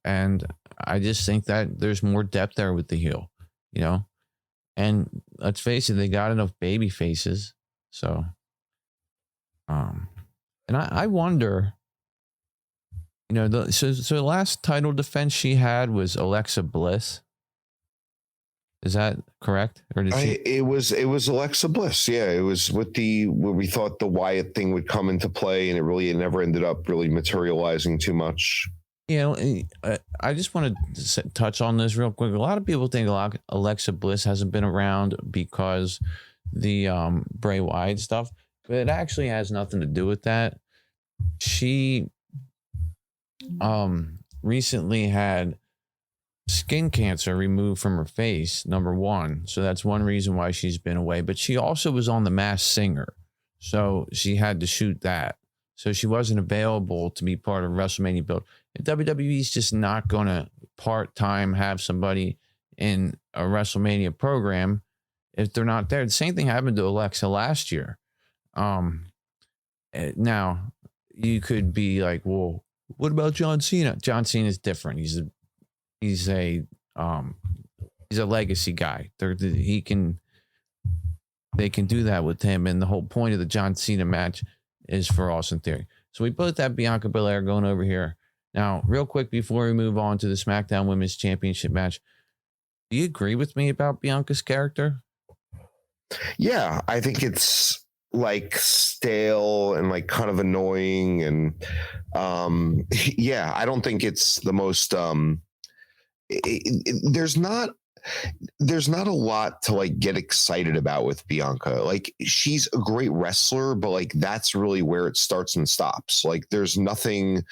and I just think that there's more depth there with the heel. And let's face it, they got enough baby faces. So, and I wonder, so the last title defense she had was Alexa Bliss. Is that correct? Or did she? It was Alexa Bliss. Yeah, it was where we thought the Wyatt thing would come into play, and it never ended up really materializing too much. I just want to touch on this real quick. A lot of people think Alexa Bliss hasn't been around because the Bray Wyatt stuff, but it actually has nothing to do with that. She recently had skin cancer removed from her face, number one. So that's one reason why she's been away. But she also was on The Masked Singer. So she had to shoot that. So she wasn't available to be part of WrestleMania build. And WWE's just not going to part-time have somebody in a WrestleMania program if they're not there. The same thing happened to Alexa last year. Now, you could be like, well, what about John Cena? John Cena is different. He's a legacy guy. They can do that with him, and the whole point of the John Cena match is for Austin Theory. So we both have Bianca Belair going over here. Now, real quick before we move on to the SmackDown Women's Championship match, do you agree with me about Bianca's character? Yeah, I think it's like stale and like kind of annoying, and yeah, I don't think it's the most there's not a lot to like get excited about with Bianca. Like, she's a great wrestler, but like that's really where it starts and stops. Like, there's nothing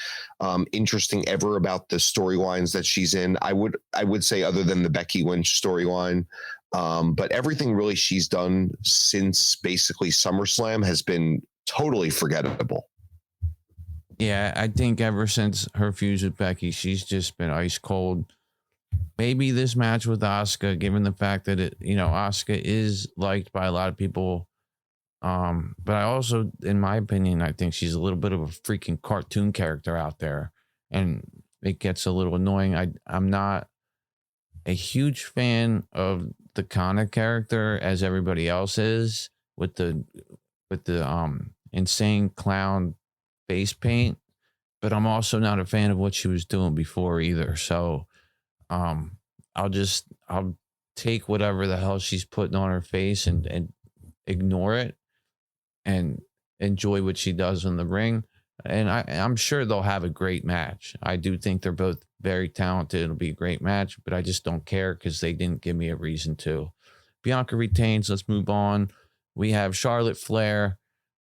interesting ever about the storylines that she's in. I would say, other than the Becky Lynch storyline, but everything really she's done since basically SummerSlam has been totally forgettable. Yeah, I think ever since her feud with Becky, she's just been ice cold. Maybe this match with Asuka, given the fact that Asuka is liked by a lot of people. But I also, in my opinion, I think she's a little bit of a freaking cartoon character out there, and it gets a little annoying. I'm not a huge fan of the Kana character as everybody else is with the insane clown face paint, but I'm also not a fan of what she was doing before either. So I'll take whatever the hell she's putting on her face and ignore it and enjoy what she does in the ring. And I'm sure they'll have a great match. I do think they're both very talented. It'll be a great match, but I just don't care because they didn't give me a reason to. Bianca retains. Let's move on. We have Charlotte Flair,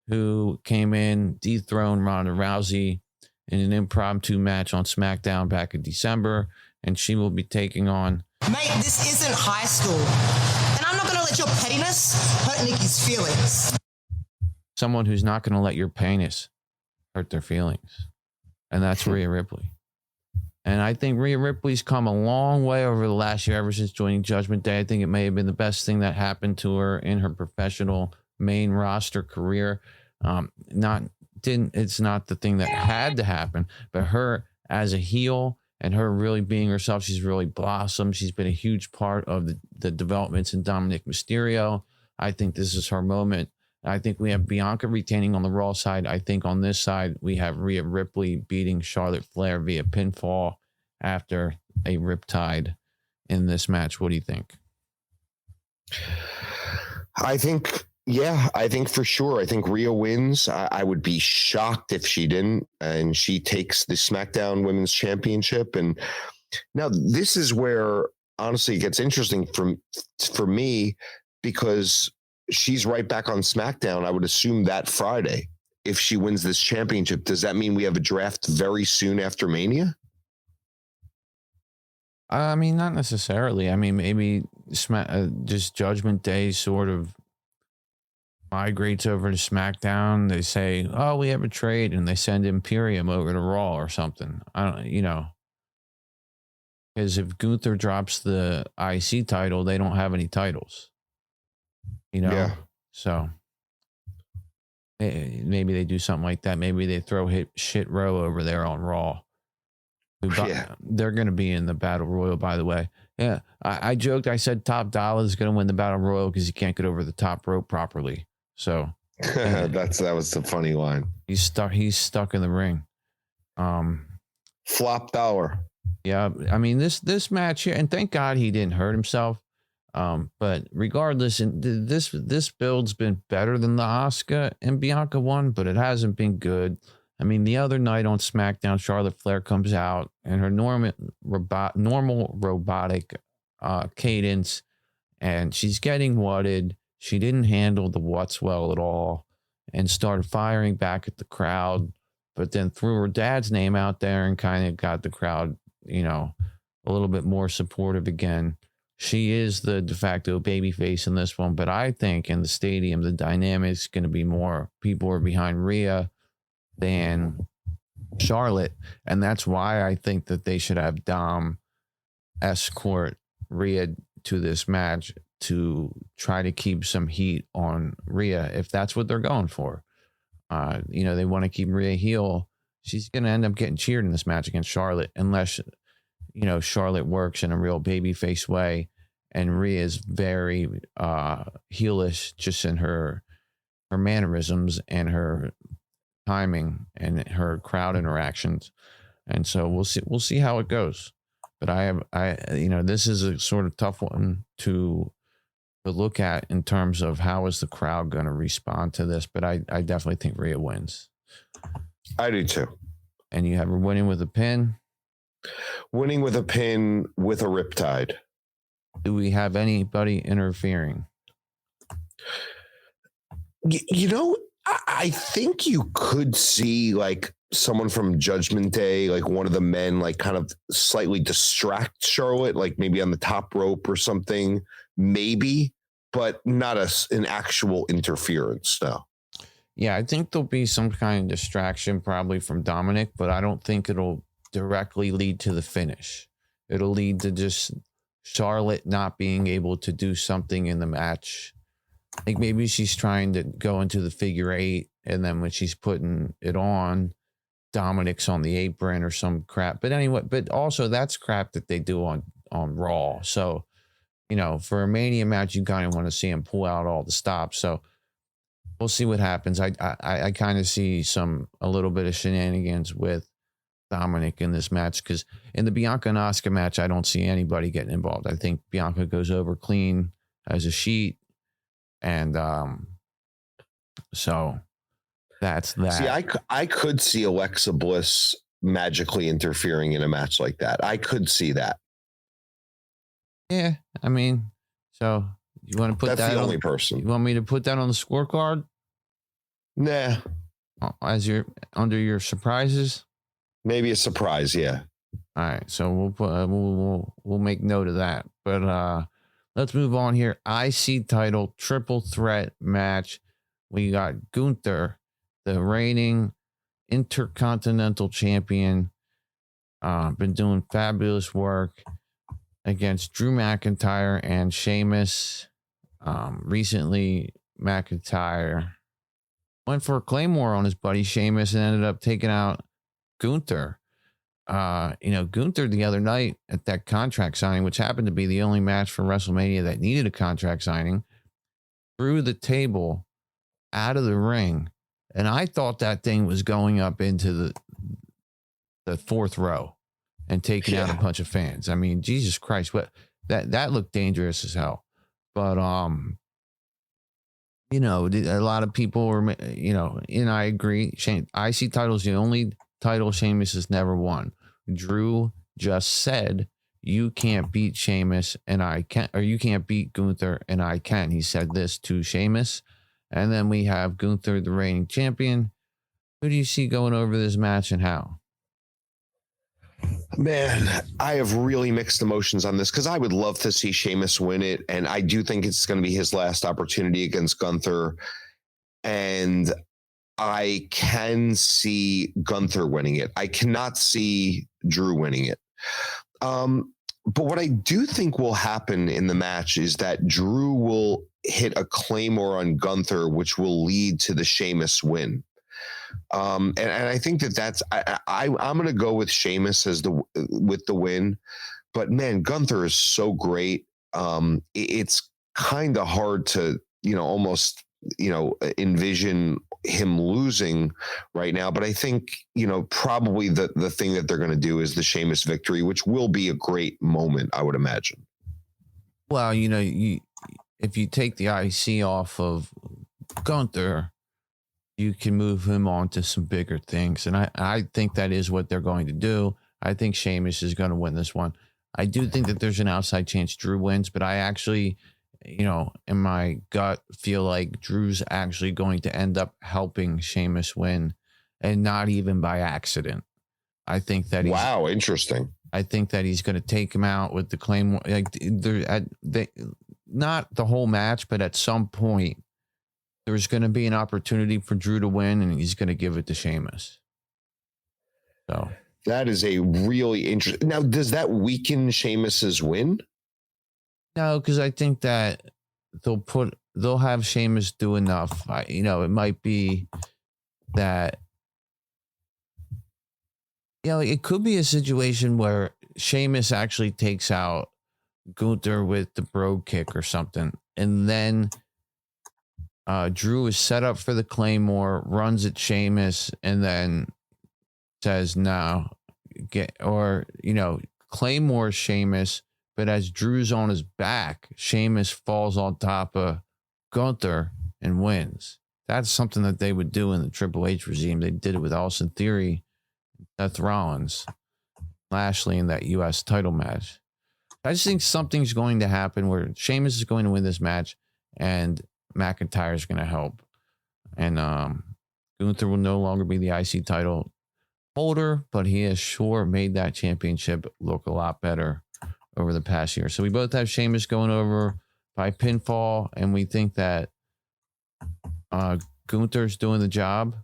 who came in, dethroned Ronda Rousey in an impromptu match on SmackDown back in December. And she will be taking on... Mate, this isn't high school. And I'm not going to let your pettiness hurt Nikki's feelings. Someone who's not going to let your penis hurt their feelings. And that's Rhea Ripley. And I think Rhea Ripley's come a long way over the last year, ever since joining Judgment Day. I think it may have been the best thing that happened to her in her professional main roster career. It's not the thing that had to happen, but her as a heel... and her really being herself, she's really blossomed. She's been a huge part of the developments in Dominic Mysterio. I think this is her moment. I think we have Bianca retaining on the Raw side. I think on this side, we have Rhea Ripley beating Charlotte Flair via pinfall after a riptide in this match. What do you think? I think for sure. I think Rhea wins. I would be shocked if she didn't. And she takes the SmackDown Women's Championship. And now this is where, honestly, it gets interesting for me, because she's right back on SmackDown, I would assume, that Friday. If she wins this championship, does that mean we have a draft very soon after Mania? I mean, not necessarily. I mean, maybe just Judgment Day sort of migrates over to SmackDown. They say, oh, we have a trade, and they send Imperium over to Raw or something. I don't, because if Gunther drops the IC title, they don't have any titles, Yeah. So maybe they do something like that. Maybe they throw Shit Row over there on Raw. Yeah. They're going to be in the Battle Royal, by the way. Yeah, I joked. I said Top Dollar is going to win the Battle Royal because he can't get over the top rope properly. So that was the funny line. He's stuck in the ring. Flop dollar. Yeah, I mean this match here, and thank God he didn't hurt himself. But regardless, and this build's been better than the Asuka and Bianca one, but it hasn't been good. I mean, the other night on SmackDown, Charlotte Flair comes out and her normal robotic cadence, and she's getting whatted. She didn't handle the what's well at all and started firing back at the crowd, but then threw her dad's name out there and kind of got the crowd, a little bit more supportive again. She is the de facto babyface in this one, but I think in the stadium, the dynamic's going to be more people are behind Rhea than Charlotte. And that's why I think that they should have Dom escort Rhea to this match to try to keep some heat on Rhea, if that's what they're going for. They want to keep Rhea heel. She's going to end up getting cheered in this match against Charlotte, unless, Charlotte works in a real babyface way. And Rhea is very heelish just in her mannerisms and her timing and her crowd interactions. And so we'll see how it goes. But this is a sort of tough one to look at in terms of how is the crowd going to respond to this. But I definitely think Rhea wins. I do too. And you have her winning with a pin. Winning with a pin with a riptide. Do we have anybody interfering? I think you could see like someone from Judgment Day, like one of the men, like kind of slightly distract Charlotte, like maybe on the top rope or something, maybe, but not an actual interference. No. Yeah, I think there'll be some kind of distraction probably from Dominic, but I don't think it'll directly lead to the finish. It'll lead to just Charlotte not being able to do something in the match. Like maybe she's trying to go into the figure eight, and then when she's putting it on, Dominic's on the apron or some crap. But anyway, but also that's crap that they do on Raw. So, for a Mania match, you kind of want to see him pull out all the stops. So we'll see what happens. I kind of see a little bit of shenanigans with Dominic in this match, because in the Bianca and Asuka match, I don't see anybody getting involved. I think Bianca goes over clean as a sheet. And so that's that. See, I could see Alexa Bliss magically interfering in a match like that. I could see that. Yeah, I mean, so you want to put that's that the on, only person. You want me to put that on the scorecard? Nah. As you're under your surprises? Maybe a surprise, yeah. All right, so we'll put we'll make note of that. But let's move on here. IC title triple threat match. We got Gunther, the reigning Intercontinental Champion, been doing fabulous work against Drew McIntyre and Sheamus. Recently, McIntyre went for a Claymore on his buddy Sheamus and ended up taking out Gunther. Gunther the other night at that contract signing, which happened to be the only match for WrestleMania that needed a contract signing, threw the table out of the ring. And I thought that thing was going up into the fourth row and taking out a bunch of fans. I mean, Jesus Christ, what that looked dangerous as hell. But, a lot of people were, and I agree. IC title is the only title Sheamus has never won. Drew just said, you can't beat Sheamus and I can, or you can't beat Gunther and I can. He said this to Sheamus. And then we have Gunther, the reigning champion. Who do you see going over this match and how? Man, I have really mixed emotions on this because I would love to see Sheamus win it. And I do think it's going to be his last opportunity against Gunther. And I can see Gunther winning it. I cannot see Drew winning it. But what I do think will happen in the match is that Drew will hit a Claymore on Gunther, which will lead to the Sheamus win. And I think that's I'm going to go with Sheamus with the win. But man, Gunther is so great. It's kind of hard to, almost, envision him losing right now. But I think, probably the thing that they're going to do is the Sheamus victory, which will be a great moment, I would imagine. Well, if you take the IC off of Gunther, you can move him on to some bigger things. And I think that is what they're going to do. I think Sheamus is going to win this one. I do think that there's an outside chance Drew wins, but I actually, in my gut, feel like Drew's actually going to end up helping Sheamus win, and not even by accident. I think that wow, interesting. I think that he's going to take him out with the claim. Like not the whole match, but at some point, there's going to be an opportunity for Drew to win, and he's going to give it to Sheamus. So that is a really interesting. Now, does that weaken Sheamus's win? No, because I think that they'll have Sheamus do enough. It might be that, it could be a situation where Sheamus actually takes out Gunther with the bro kick or something, and then Drew is set up for the Claymore, runs at Sheamus, and then says no, Claymore Sheamus, but as Drew's on his back, Sheamus falls on top of Gunther and wins. That's something that they would do in the Triple H regime. They did it with Austin Theory, Seth Rollins, Lashley in that U.S. title match. I just think something's going to happen where Sheamus is going to win this match, and McIntyre is going to help. And Gunther will no longer be the IC title holder, but he has sure made that championship look a lot better over the past year. So we both have Sheamus going over by pinfall, and we think that Gunther's doing the job.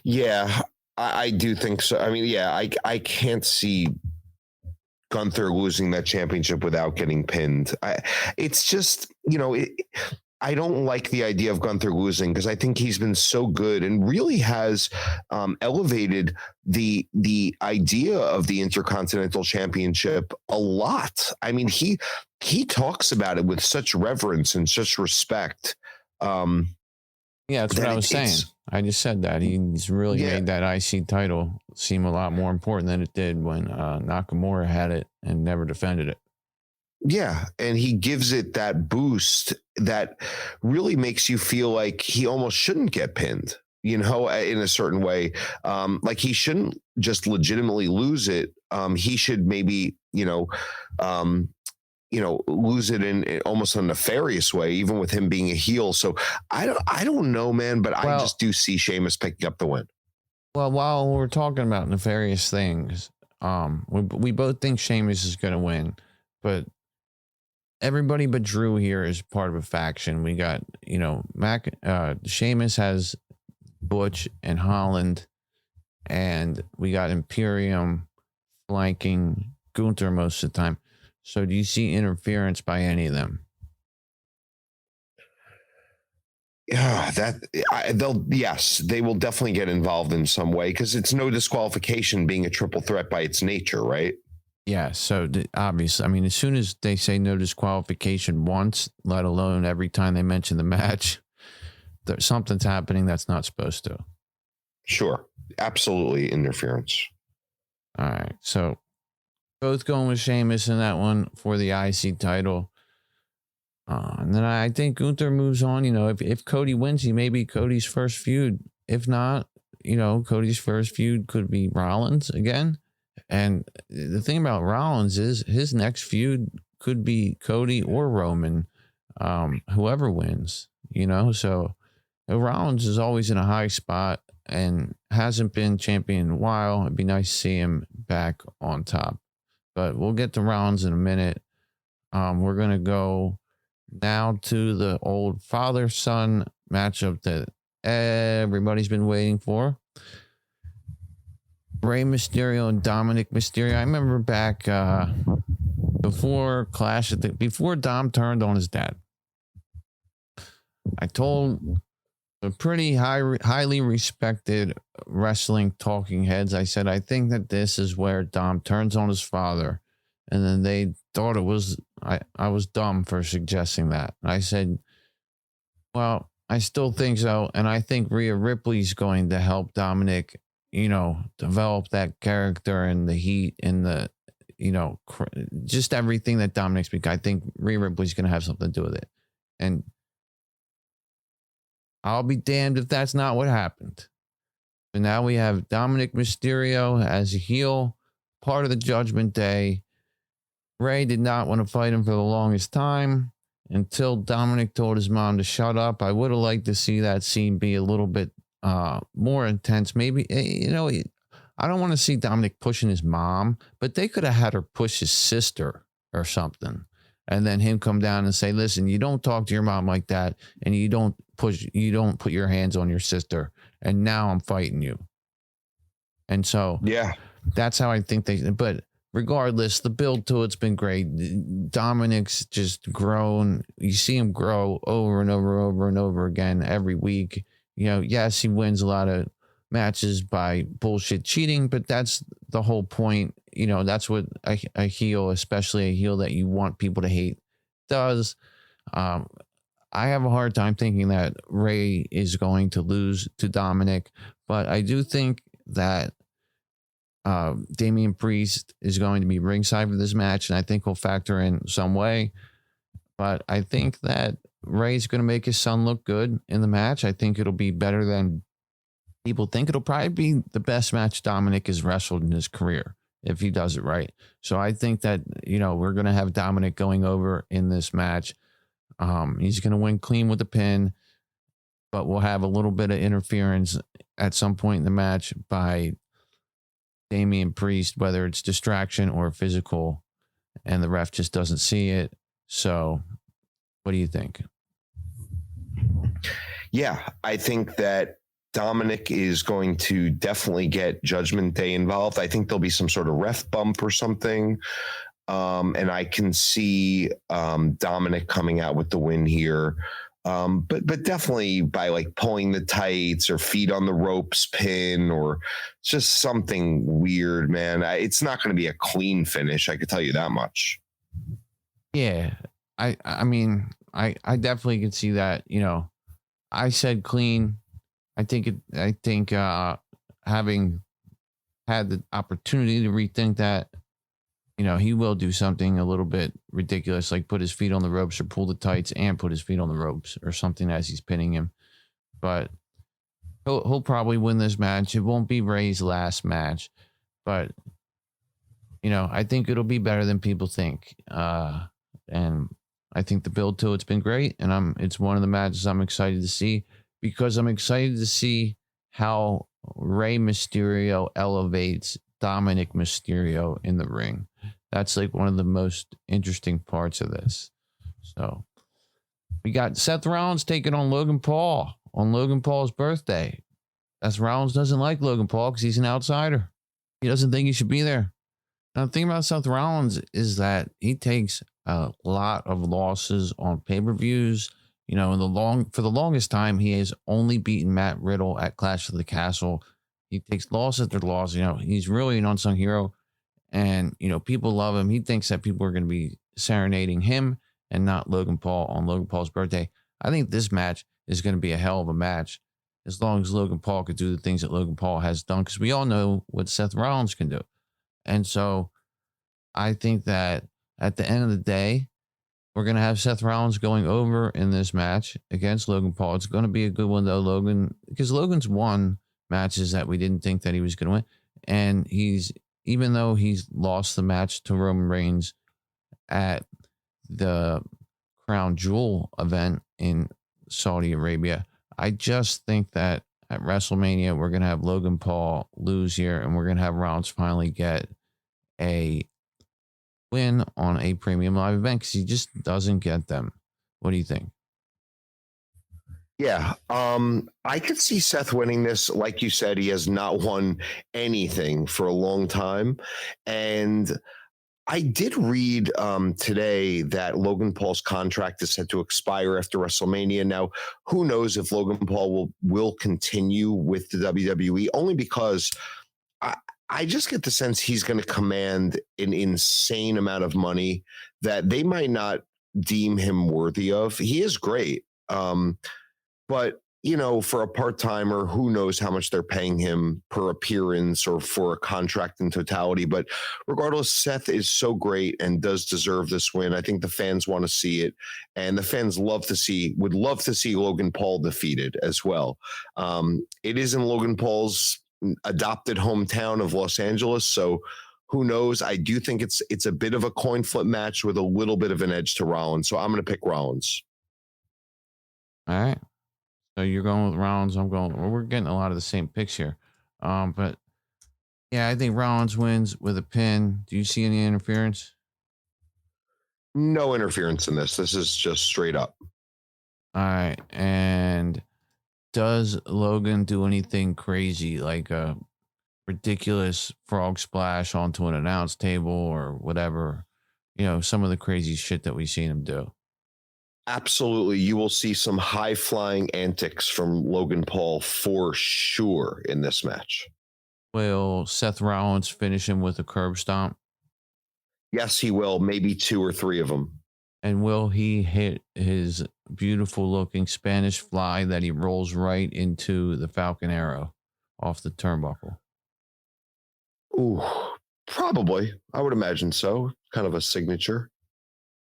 Yeah, I do think so. I mean, yeah, I can't see Gunther losing that championship without getting pinned. It's just, I don't like the idea of Gunther losing, because I think he's been so good and really has elevated the idea of the Intercontinental Championship a lot. I mean, he talks about it with such reverence and such respect. Yeah, that's what I was saying. I just said that. He's really made that IC title seem a lot more important than it did when Nakamura had it and never defended it. Yeah, and he gives it that boost that really makes you feel like he almost shouldn't get pinned, in a certain way. Like he shouldn't just legitimately lose it. He should maybe, lose it in almost a nefarious way, even with him being a heel. So I don't know, man, but I just do see Sheamus picking up the win. Well, while we're talking about nefarious things, we both think Sheamus is going to win, but everybody but Drew here is part of a faction. We got, Sheamus has Butch and Holland, and we got Imperium flanking Gunther most of the time. So do you see interference by any of them? Yeah, they will definitely get involved in some way, because it's no disqualification being a triple threat by its nature, right? Yeah, so obviously, I mean, as soon as they say no disqualification once, let alone every time they mention the match, something's happening that's not supposed to. Sure, absolutely interference. All right, so both going with Sheamus in that one for the IC title. And then I think Gunther moves on. If Cody wins, he may be Cody's first feud. If not, Cody's first feud could be Rollins again. And the thing about Rollins is his next feud could be Cody or Roman, whoever wins, So Rollins is always in a high spot and hasn't been champion in a while. It'd be nice to see him back on top. But we'll get to Rollins in a minute. We're going to go now to the old father-son matchup that everybody's been waiting for. Rey Mysterio and Dominic Mysterio. I remember back before before Dom turned on his dad. I told a pretty highly respected wrestling talking heads. I said, I think that this is where Dom turns on his father. And then they thought it was, I was dumb for suggesting that. I said, well, I still think so. And I think Rhea Ripley's going to help Dominic, develop that character and the heat and the, just everything that Dominic speaks. I think Rhea Ripley's going to have something to do with it. And I'll be damned if that's not what happened. So now we have Dominic Mysterio as a heel, part of the Judgment Day. Ray did not want to fight him for the longest time until Dominic told his mom to shut up. I would have liked to see that scene be a little bit more intense. Maybe, I don't want to see Dominic pushing his mom, but they could have had her push his sister or something. And then him come down and say, listen, you don't talk to your mom like that. And you don't put your hands on your sister. And now I'm fighting you. And so, yeah, that's how I think but regardless, the build to it's been great. Dominic's just grown. You see him grow over and over again every week. Yes, he wins a lot of matches by bullshit cheating, but that's the whole point. That's what a heel, especially a heel that you want people to hate, does. I have a hard time thinking that Ray is going to lose to Dominic, but I do think that Damian Priest is going to be ringside for this match, and I think he'll factor in some way. But I think that Ray's going to make his son look good in the match. I think it'll be better than people think. It'll probably be the best match Dominic has wrestled in his career if he does it right. So I think that, we're going to have Dominic going over in this match. He's going to win clean with the pin, but we'll have a little bit of interference at some point in the match by Damian Priest, whether it's distraction or physical, and the ref just doesn't see it. So what do you think? Yeah, I think that Dominic is going to definitely get Judgment Day involved. I think there'll be some sort of ref bump or something. And I can see Dominic coming out with the win here. But definitely by like pulling the tights or feet on the ropes pin or just something weird, man. It's not going to be a clean finish. I could tell you that much. Yeah. I mean, I definitely can see that, I said clean. I think having had the opportunity to rethink that, he will do something a little bit ridiculous, like put his feet on the ropes or pull the tights and put his feet on the ropes or something as he's pinning him. But he'll probably win this match. It won't be Ray's last match, but I think it'll be better than people think. And I think the build to it's been great, and it's one of the matches I'm excited to see, because I'm excited to see how Rey Mysterio elevates Dominic Mysterio in the ring. That's like one of the most interesting parts of this. So we got Seth Rollins taking on Logan Paul on Logan Paul's birthday. Seth Rollins doesn't like Logan Paul because he's an outsider. He doesn't think he should be there. Now, the thing about Seth Rollins is that he takes a lot of losses on pay-per-views. For the longest time, he has only beaten Matt Riddle at Clash of the Castle. He takes loss after loss. He's really an unsung hero, and people love him. He thinks that people are going to be serenading him and not Logan Paul on Logan Paul's birthday. I think this match is going to be a hell of a match, as long as Logan Paul could do the things that Logan Paul has done, because we all know what Seth Rollins can do. And so I think that at the end of the day, we're going to have Seth Rollins going over in this match against Logan Paul. It's going to be a good one, though, because Logan's won matches that we didn't think that he was going to win. And even though he's lost the match to Roman Reigns at the Crown Jewel event in Saudi Arabia, I just think that at WrestleMania, we're going to have Logan Paul lose here, and we're going to have Rollins finally get a win on a premium live event, because he just doesn't get them. What do you think? Yeah, I could see Seth winning this. Like you said, he has not won anything for a long time. And I did read today that Logan Paul's contract is set to expire after WrestleMania. Now, who knows if Logan Paul will continue with the WWE? Only because I, I just get the sense he's going to command an insane amount of money that they might not deem him worthy of. He is great, but for a part-timer, who knows how much they're paying him per appearance or for a contract in totality. But regardless, Seth is so great and does deserve this win. I think the fans want to see it, and the fans would love to see Logan Paul defeated as well. It is in Logan Paul's adopted hometown of Los Angeles, so who knows? I do think it's a bit of a coin flip match with a little bit of an edge to Rollins, so I'm going to pick Rollins. All right. So you're going with Rollins. I'm going. Well, we're getting a lot of the same picks here. But yeah, I think Rollins wins with a pin. Do you see any interference? No interference in this. This is just straight up. All right. And does Logan do anything crazy, like a ridiculous frog splash onto an announce table or whatever? Some of the crazy shit that we've seen him do. Absolutely. You will see some high flying antics from Logan Paul for sure in this match. Will Seth Rollins finish him with a curb stomp? Yes, he will. Maybe 2 or 3 of them. And will he hit his beautiful looking Spanish fly that he rolls right into the Falcon Arrow off the turnbuckle? Ooh, probably. I would imagine so. Kind of a signature.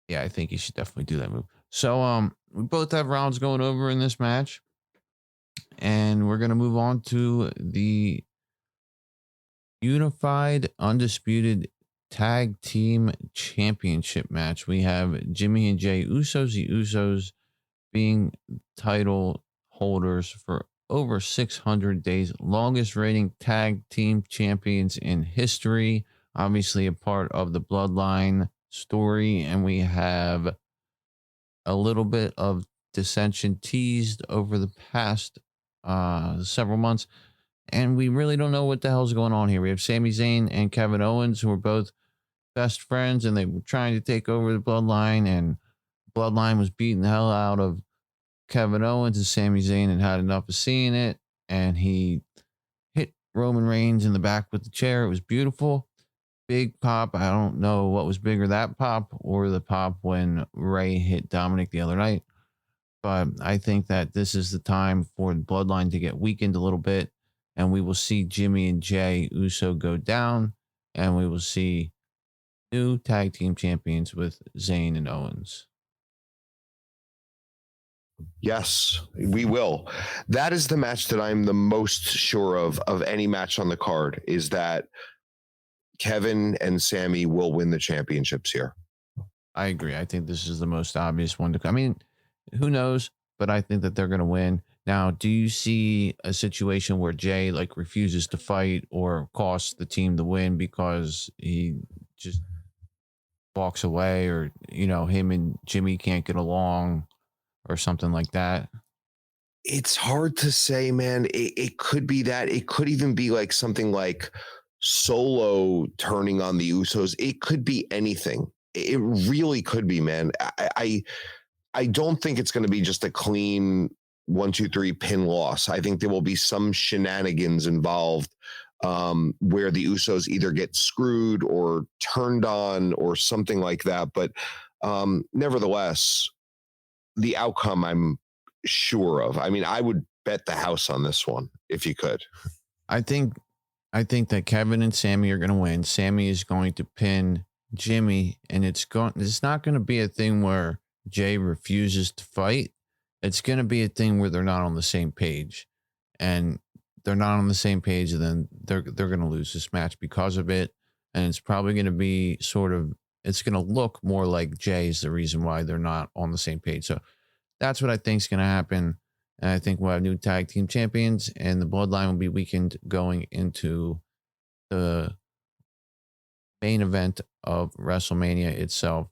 Yeah, I think he should definitely do that move. So we both have Rollins going over in this match. And we're going to move on to the Unified Undisputed Tag Team Championship match. We have Jimmy and Jay Usos, the Usos being title holders for over 600 days, longest reigning tag team champions in history, obviously a part of the Bloodline story. And we have a little bit of dissension teased over the past several months. And we really don't know what the hell's going on here. We have Sami Zayn and Kevin Owens, who are both best friends, and they were trying to take over the Bloodline, and Bloodline was beating the hell out of Kevin Owens, and Sami Zayn had enough of seeing it, and he hit Roman Reigns in the back with the chair. It was beautiful. Big pop. I don't know what was bigger, that pop or the pop when Ray hit Dominic the other night. But I think that this is the time for the Bloodline to get weakened a little bit, and we will see Jimmy and Jay Uso go down, and we will see new tag team champions with Zayn and Owens. Yes, we will. That is the match that I'm the most sure of any match on the card, is that Kevin and Sami will win the championships here. I agree. I think this is the most obvious one to come. I mean, who knows? But I think that they're going to win. Now, do you see a situation where Jay refuses to fight or costs the team the win because he just walks away, or him and Jimmy can't get along or something like that? It's hard to say, man. It could be that. It could even be like something like Solo turning on the Usos. It could be anything. It really could be, man. I don't think it's going to be just a clean 1, 2, 3 pin loss. I think there will be some shenanigans involved where the Usos either get screwed or turned on or something like that. But nevertheless, the outcome I'm sure of. I mean, I would bet the house on this one if you could. I think that Kevin and Sami are going to win. Sami is going to pin Jimmy, and it's not going to be a thing where Jay refuses to fight. It's going to be a thing where they're not on the same page, and they're not on the same page, and then they're going to lose this match because of it. And it's probably going to be it's going to look more like Jay's the reason why they're not on the same page. So that's what I think is going to happen. And I think we'll have new tag team champions, and the Bloodline will be weakened going into the main event of WrestleMania itself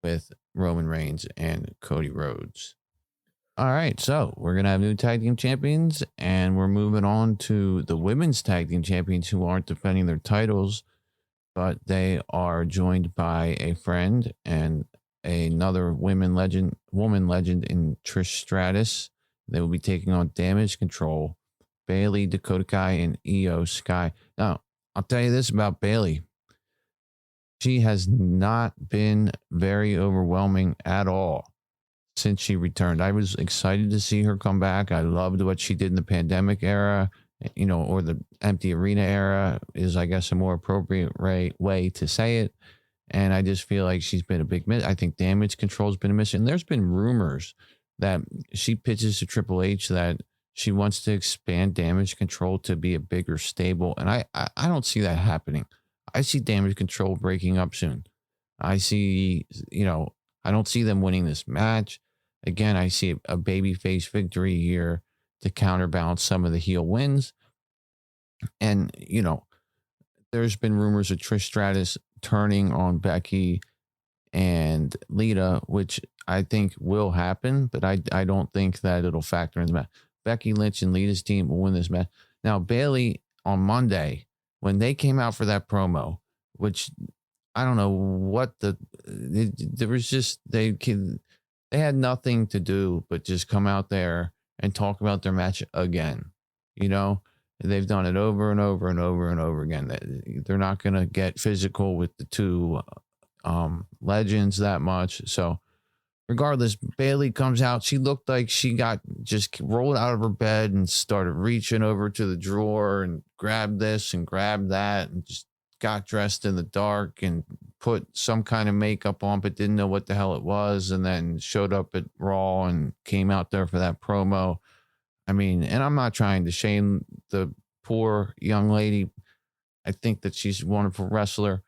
with Roman Reigns and Cody Rhodes. All right, so we're going to have new tag team champions, and we're moving on to the women's tag team champions who aren't defending their titles. but they are joined by a friend and another woman legend in Trish Stratus. They will be taking on Damage Control, Bailey, Dakota Kai, and Io Sky. Now, I'll tell you this about Bailey. She has not been very overwhelming at all since she returned. I was excited to see her come back. I loved what she did in the pandemic era, or the empty arena era is, I guess, a more appropriate way to say it. And I just feel like she's been a big miss. I think Damage Control's been a miss. And there's been rumors that she pitches to Triple H that she wants to expand Damage Control to be a bigger stable. And I don't see that happening. I see Damage Control breaking up soon. I see, I don't see them winning this match. Again, I see a babyface victory here to counterbalance some of the heel wins. And, there's been rumors of Trish Stratus turning on Becky and Lita, which I think will happen, but I don't think that it'll factor in the match. Becky Lynch and Lita's team will win this match. Now, Bailey on Monday, when they came out for that promo, which I don't know what there was just, they had nothing to do but just come out there and talk about their match again. They've done it over and over and over and over again. They're not going to get physical with the two legends that much. So regardless, Bailey comes out. She looked like she got just rolled out of her bed and started reaching over to the drawer and grabbed this and grabbed that and just got dressed in the dark and put some kind of makeup on, but didn't know what the hell it was. And then showed up at Raw and came out there for that promo. I mean, and I'm not trying to shame the poor young lady. I think that she's a wonderful wrestler,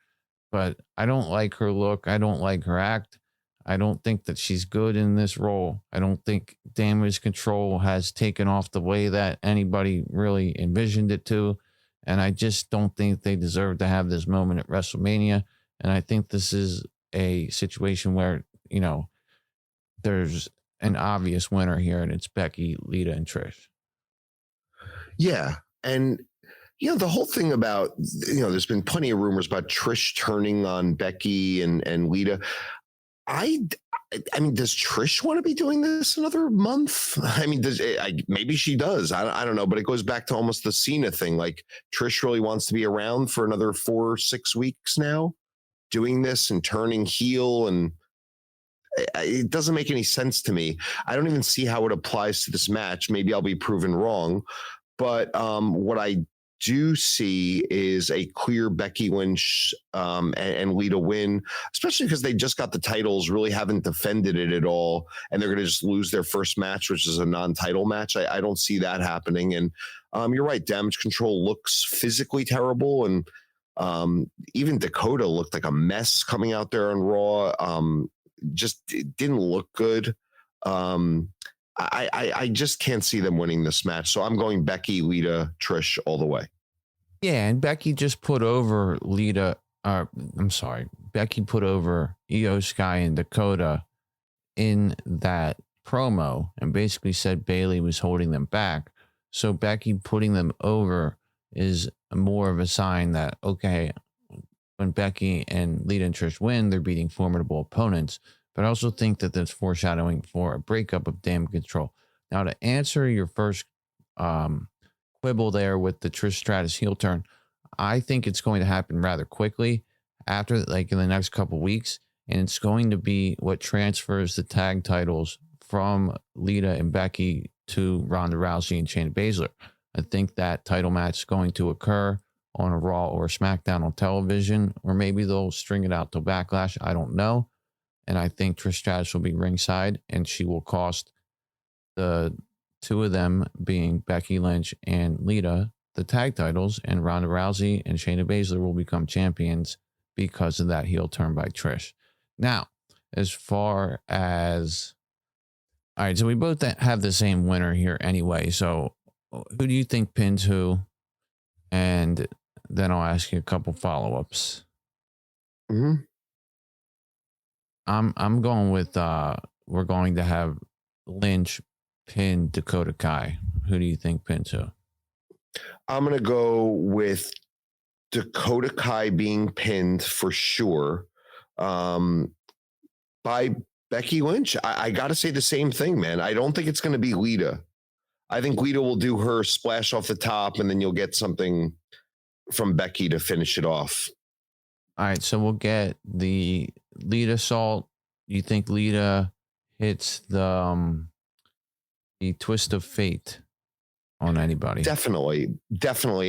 but I don't like her look. I don't like her act. I don't think that she's good in this role. I don't think Damage Control has taken off the way that anybody really envisioned it to. And I just don't think they deserve to have this moment at WrestleMania. And I think this is a situation where, there's an obvious winner here, and it's Becky, Lita, and Trish. Yeah. And, the whole thing about, there's been plenty of rumors about Trish turning on Becky and Lita. I mean, does Trish want to be doing this another month? I mean, maybe she does. I don't know, but it goes back to almost the Cena thing. Like, Trish really wants to be around for another 4 or 6 weeks now, doing this and turning heel, and it doesn't make any sense to me. I don't even see how it applies to this match. Maybe I'll be proven wrong, but what I do see is a clear Becky Lynch and Lita win, especially because they just got the titles, really haven't defended it at all, and they're going to just lose their first match, which is a non-title match. I don't see that happening. And you're right, Damage Control looks physically terrible, and even Dakota looked like a mess coming out there on Raw. Just didn't look good. I just can't see them winning this match. So I'm going Becky, Lita, Trish all the way. Yeah, and Becky just put over Becky put over Io Sky and Dakota in that promo and basically said Bailey was holding them back. So Becky putting them over is more of a sign that, okay, when Becky and Lita and Trish win, they're beating formidable opponents. But I also think that that's foreshadowing for a breakup of Damage Control. Now, to answer your first quibble there with the Trish Stratus heel turn, I think it's going to happen rather quickly after, like in the next couple weeks. And it's going to be what transfers the tag titles from Lita and Becky to Ronda Rousey and Shayna Baszler. I think that title match is going to occur on a Raw or SmackDown on television, or maybe they'll string it out till Backlash. I don't know. And I think Trish Stratus will be ringside, and she will cost the two of them, being Becky Lynch and Lita, the tag titles, and Ronda Rousey and Shayna Baszler will become champions because of that heel turn by Trish. Now, as far as... All right, so we both have the same winner here anyway. So who do you think pins who? And then I'll ask you a couple follow-ups. Mm-hmm. I'm going with we're going to have Lynch pin Dakota Kai. Who do you think pins who? I'm going to go with Dakota Kai being pinned for sure by Becky Lynch. I got to say the same thing, man. I don't think it's going to be Lita. I think Lita will do her splash off the top, and then you'll get something from Becky to finish it off. All right, so we'll get the Lita salt. You think Lita hits the twist of fate on anybody? Definitely,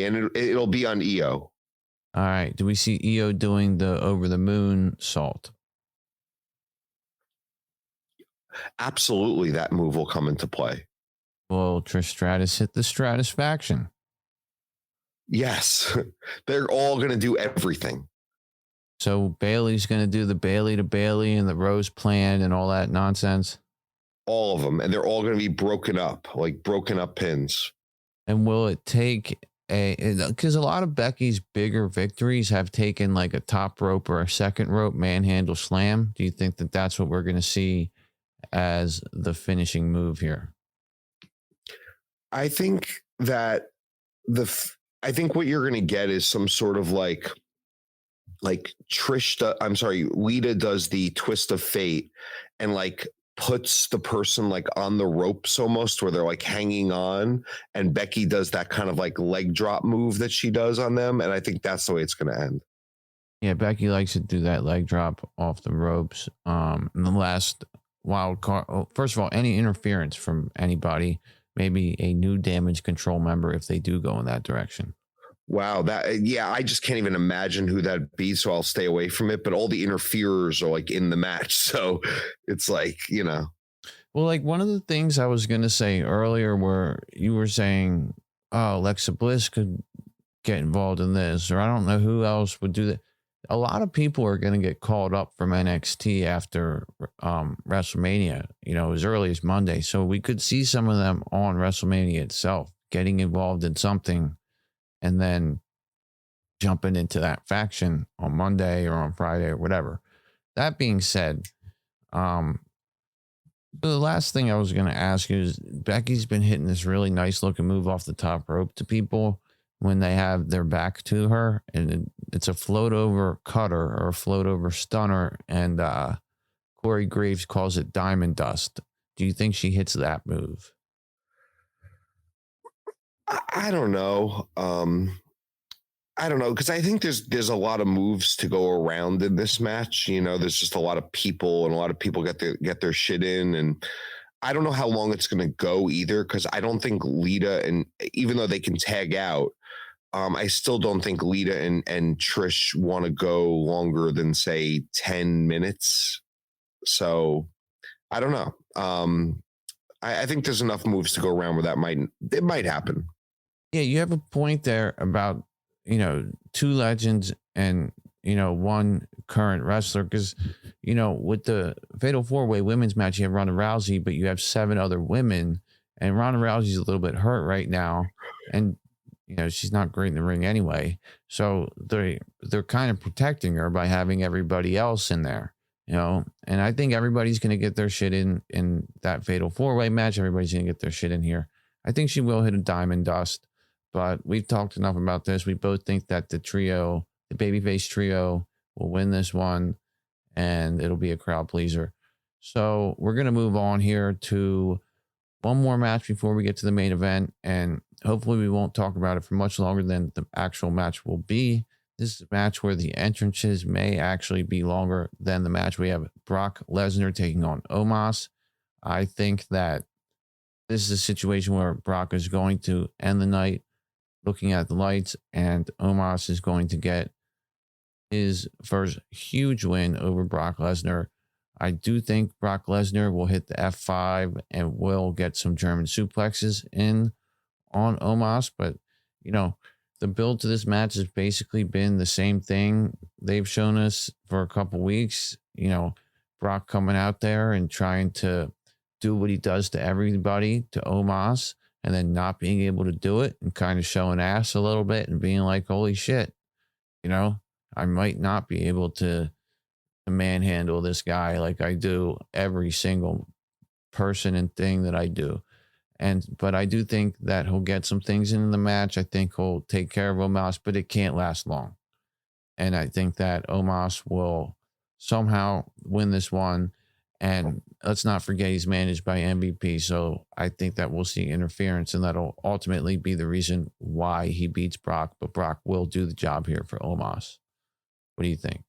and it'll be on Io. All right. Do we see Io doing the over the moon salt? Absolutely, that move will come into play. Will Trish Stratus hit the Stratusfaction? Yes, they're all going to do everything. So Bailey's going to do the Bailey to Bailey and the Rose plan and all that nonsense? All of them, and they're all going to be broken up, like broken up pins. And will it take because a lot of Becky's bigger victories have taken like a top rope or a second rope manhandle slam. Do you think that that's what we're going to see as the finishing move here? I think that I think what you're going to get is some sort of like Lita does the twist of fate and like puts the person like on the ropes almost where they're like hanging on, and Becky does that kind of like leg drop move that she does on them, and I think that's the way it's going to end. Yeah, Becky likes to do that leg drop off the ropes. In the last wild card, first of all, any interference from anybody, maybe a new damage control member if they do go in that direction. Wow, I just can't even imagine who that'd be, so I'll stay away from it. But all the interferers are like in the match, so it's like, you know. Well, like one of the things I was going to say earlier where you were saying, oh, Alexa Bliss could get involved in this, or I don't know who else would do that. A lot of people are going to get called up from NXT after WrestleMania, as early as Monday. So we could see some of them on WrestleMania itself getting involved in something and then jumping into that faction on Monday or on Friday or whatever. That being said, the last thing I was going to ask you is Becky's been hitting this really nice looking move off the top rope to people when they have their back to her, and it's a float over cutter or a float over stunner, and Corey Graves calls it diamond dust. Do you think she hits that move? I don't know. I don't know, because I think there's a lot of moves to go around in this match. There's just a lot of people, and a lot of people get their shit in, and I don't know how long it's going to go either, because I don't think Lita, and even though they can tag out, I still don't think Lita and Trish want to go longer than say 10 minutes. So I don't know. I think there's enough moves to go around where it might happen. Yeah, you have a point there about, two legends and, one current wrestler. Because, with the Fatal 4-Way women's match, you have Ronda Rousey, but you have 7 other women. And Ronda Rousey's a little bit hurt right now. And, she's not great in the ring anyway. So they're kind of protecting her by having everybody else in there. And I think everybody's going to get their shit in that Fatal 4-Way match. Everybody's going to get their shit in here. I think she will hit a diamond dust, but we've talked enough about this. We both think that the babyface trio will win this one, and it'll be a crowd pleaser. So we're going to move on here to one more match before we get to the main event, and hopefully we won't talk about it for much longer than the actual match will be. This is a match where the entrances may actually be longer than the match. We have Brock Lesnar taking on Omos. I think that this is a situation where Brock is going to end the night looking at the lights, and Omos is going to get his first huge win over Brock Lesnar. I do think Brock Lesnar will hit the F5 and will get some German suplexes in on Omos, but the build to this match has basically been the same thing they've shown us for a couple weeks. Brock coming out there and trying to do what he does to everybody, to Omos, and then not being able to do it and kind of showing ass a little bit and being like, holy shit, I might not be able to manhandle this guy like I do every single person and thing that I do. But I do think that he'll get some things in the match. I think he'll take care of Omos, but it can't last long. And I think that Omos will somehow win this one. And let's not forget he's managed by MVP. So I think that we'll see interference, and that'll ultimately be the reason why he beats Brock. But Brock will do the job here for Omos. What do you think?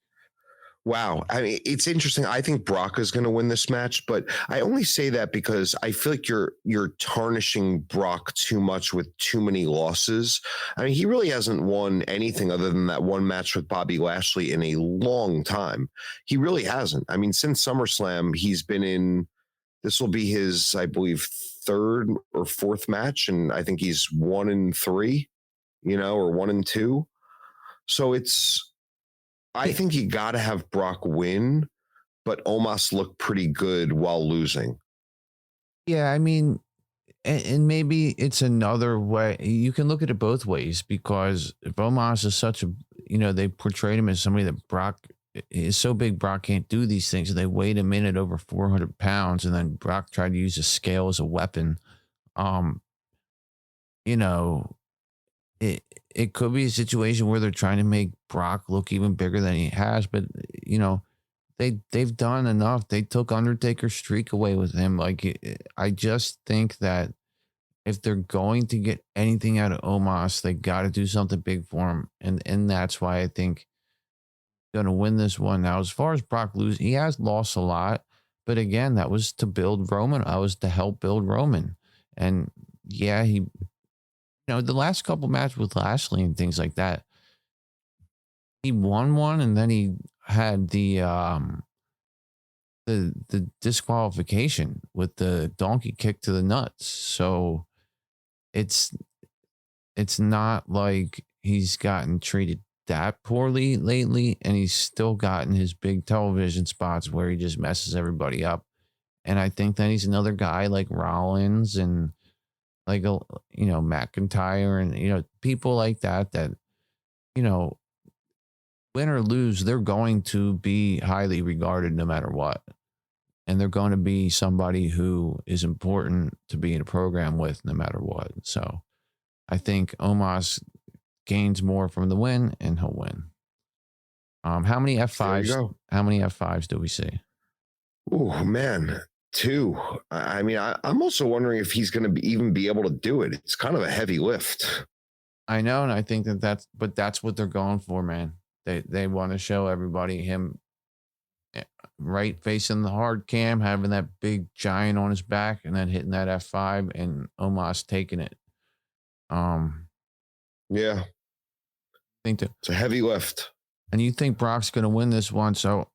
Wow. I mean, it's interesting. I think Brock is going to win this match, but I only say that because I feel like you're tarnishing Brock too much with too many losses. I mean, he really hasn't won anything other than that one match with Bobby Lashley in a long time. He really hasn't. I mean, since SummerSlam, he's been in, this will be his, I believe, third or fourth match, and I think he's 1-3, or 1-2. So I think you got to have Brock win, but Omos looked pretty good while losing. Yeah, I mean, and maybe it's another way. You can look at it both ways, because if Omos is such a, they portrayed him as somebody that Brock is so big, Brock can't do these things. And they weighed him in at over 400 pounds, and then Brock tried to use a scale as a weapon. It could be a situation where they're trying to make Brock look even bigger than he has, but they've done enough. They took Undertaker's streak away with him. I just think that if they're going to get anything out of Omos, they got to do something big for him, and that's why I think going to win this one. Now, as far as Brock losing, he has lost a lot, but again, that was to build Roman. I was to help build Roman, and yeah, he. The last couple matches with Lashley and things like that, he won one, and then he had the disqualification with the donkey kick to the nuts. So it's not like he's gotten treated that poorly lately, and he's still gotten his big television spots where he just messes everybody up. And I think that he's another guy like Rollins and McIntyre and, people like that, win or lose, they're going to be highly regarded no matter what. And they're going to be somebody who is important to be in a program with no matter what. So I think Omos gains more from the win, and he'll win. How many F5s? How many F5s do we see? Oh, man. 2. I mean, I'm also wondering if he's going to even be able to do it. It's kind of a heavy lift. I know, and I think that's what they're going for, man. They want to show everybody him right facing the hard cam, having that big giant on his back, and then hitting that F5, and Omos taking it. Yeah, I think it's a heavy lift. And you think Brock's going to win this one? So.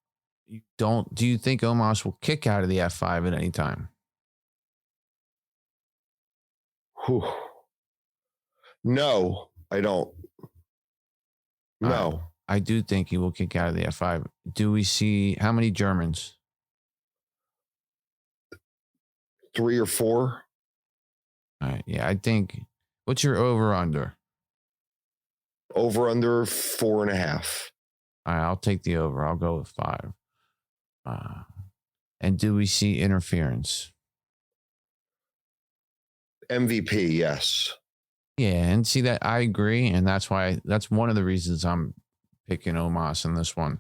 Do you think Omos will kick out of the F5 at any time? Whew. No, I don't. No. I do think he will kick out of the F5. Do we see how many Germans? 3 or 4. All right. Yeah, I think. What's your over under? Over under 4.5. All right, I'll take the over. I'll go with 5. And do we see interference? MVP, yes. Yeah, and see that I agree, and that's one of the reasons I'm picking Omos in this one.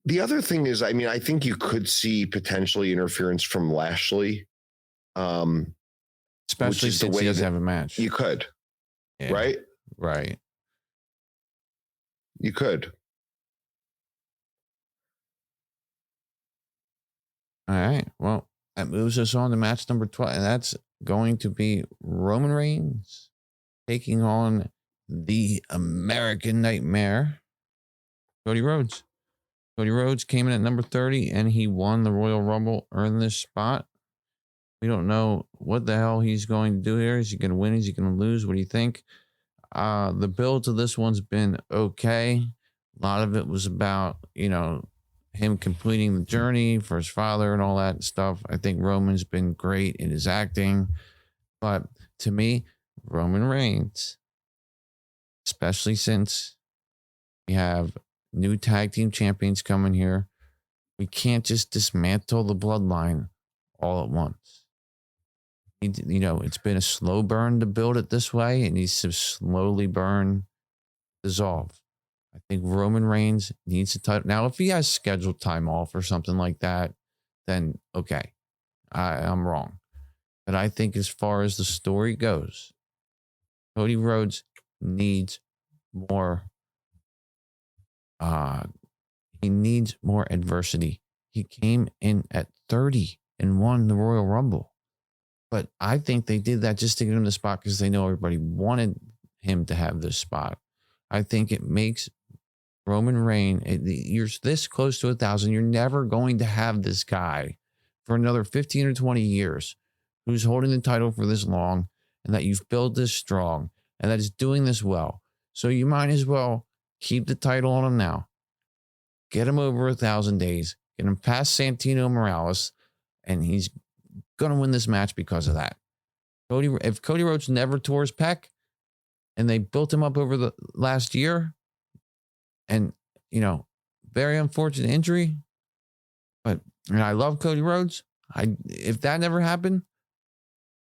The other thing is, I mean, I think you could see potentially interference from Lashley, especially since he doesn't have a match. You could, yeah. Right. You could. All right. Well, that moves us on to match number 12, and that's going to be Roman Reigns taking on the American Nightmare, Cody Rhodes. Cody Rhodes came in at number 30, and he won the Royal Rumble, earned this spot. We don't know what the hell he's going to do here. Is he going to win? Is he going to lose? What do you think? The build to this one's been okay. A lot of it was about, him completing the journey for his father and all that stuff. I think Roman's been great in his acting. But to me, Roman Reigns, especially since we have new tag team champions coming here, we can't just dismantle the bloodline all at once. It's been a slow burn to build it this way. It needs to slowly dissolve. I think Roman Reigns needs to title. Now, if he has scheduled time off or something like that, then okay, I'm wrong. But I think as far as the story goes, Cody Rhodes needs more. He needs more adversity. He came in at 30 and won the Royal Rumble. But I think they did that just to get him the spot because they know everybody wanted him to have this spot. I think it makes Roman Reigns, you're this close to 1,000. You're never going to have this guy for another 15 or 20 years who's holding the title for this long and that you've built this strong and that is doing this well. So you might as well keep the title on him now. Get him over 1,000 days. Get him past Santino Morales, and he's going to win this match because of that. If Cody Rhodes never tore his pec and they built him up over the last year, and, very unfortunate injury, and I love Cody Rhodes. If that never happened,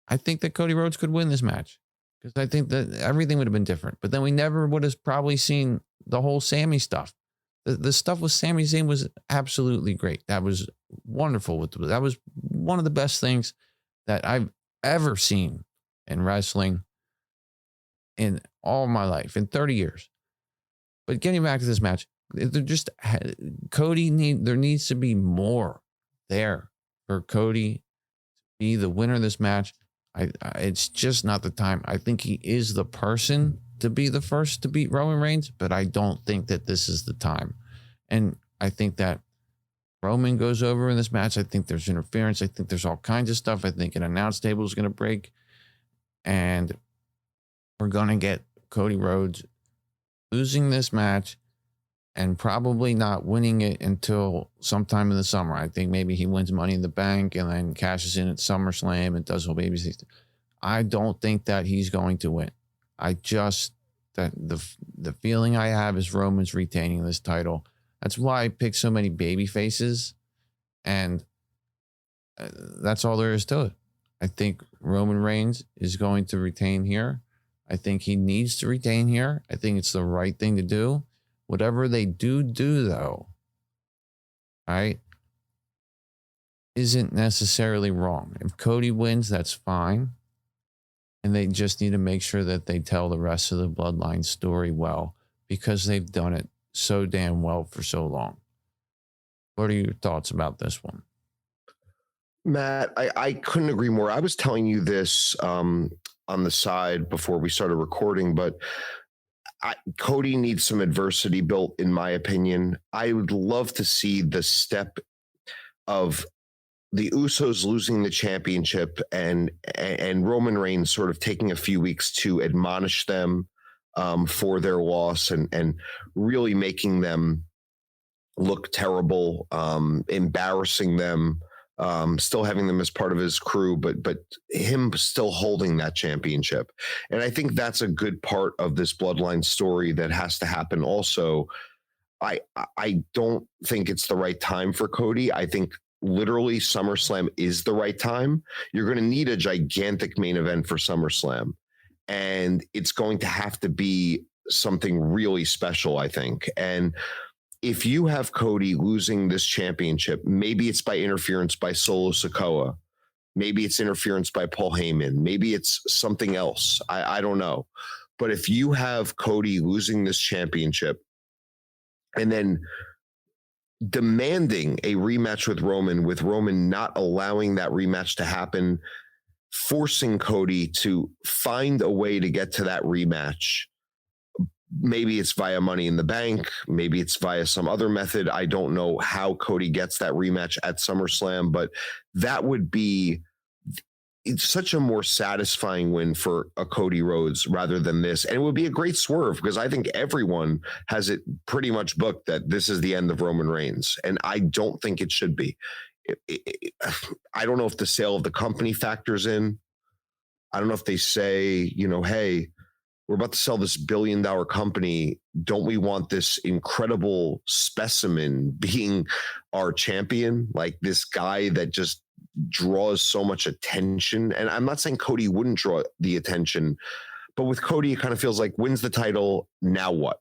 I think that Cody Rhodes could win this match because I think that everything would have been different. But then we never would have probably seen the whole Sammy stuff. The stuff with Sami Zayn was absolutely great. That was wonderful. That was one of the best things that I've ever seen in wrestling in all my life, in 30 years. But getting back to this match, there needs to be more there for Cody to be the winner of this match. It's just not the time. I think he is the person to be the first to beat Roman Reigns, but I don't think that this is the time. And I think that Roman goes over in this match. I think there's interference. I think there's all kinds of stuff. I think an announce table is going to break. And we're going to get Cody Rhodes losing this match and probably not winning it until sometime in the summer. I think maybe he wins Money in the Bank and then cashes in at SummerSlam and does whole baby. I don't think that he's going to win. The feeling I have is Roman's retaining this title. That's why I picked so many baby faces, and that's all there is to it. I think Roman Reigns is going to retain here. I think he needs to retain here. I think it's the right thing to do. Whatever they do though, right, isn't necessarily wrong. If Cody wins, that's fine. And they just need to make sure that they tell the rest of the bloodline story well, because they've done it so damn well for so long. What are your thoughts about this one? Matt, I couldn't agree more. I was telling you this on the side before we started recording, but Cody needs some adversity built, in my opinion. I would love to see the step of the Usos losing the championship and Roman Reigns sort of taking a few weeks to admonish them for their loss and really making them look terrible, embarrassing them, still having them as part of his crew, but him still holding that championship. And I think that's a good part of this bloodline story that has to happen also. I don't think it's the right time for Cody. I think literally SummerSlam is the right time. You're going to need a gigantic main event for SummerSlam, and it's going to have to be something really special, I think. And if you have Cody losing this championship, maybe it's by interference by Solo Sikoa, maybe it's interference by Paul Heyman, maybe it's something else. I don't know. But if you have Cody losing this championship and then demanding a rematch with Roman not allowing that rematch to happen, forcing Cody to find a way to get to that rematch. Maybe it's via Money in the Bank. Maybe it's via some other method. I don't know how Cody gets that rematch at SummerSlam, but that would be such a more satisfying win for a Cody Rhodes rather than this. And it would be a great swerve because I think everyone has it pretty much booked that this is the end of Roman Reigns. And I don't think it should be. I don't know if the sale of the company factors in. I don't know if they say, hey, we're about to sell this $1 billion company. Don't we want this incredible specimen being our champion? Like this guy that just draws so much attention. And I'm not saying Cody wouldn't draw the attention, but with Cody, it kind of feels like wins the title. Now what?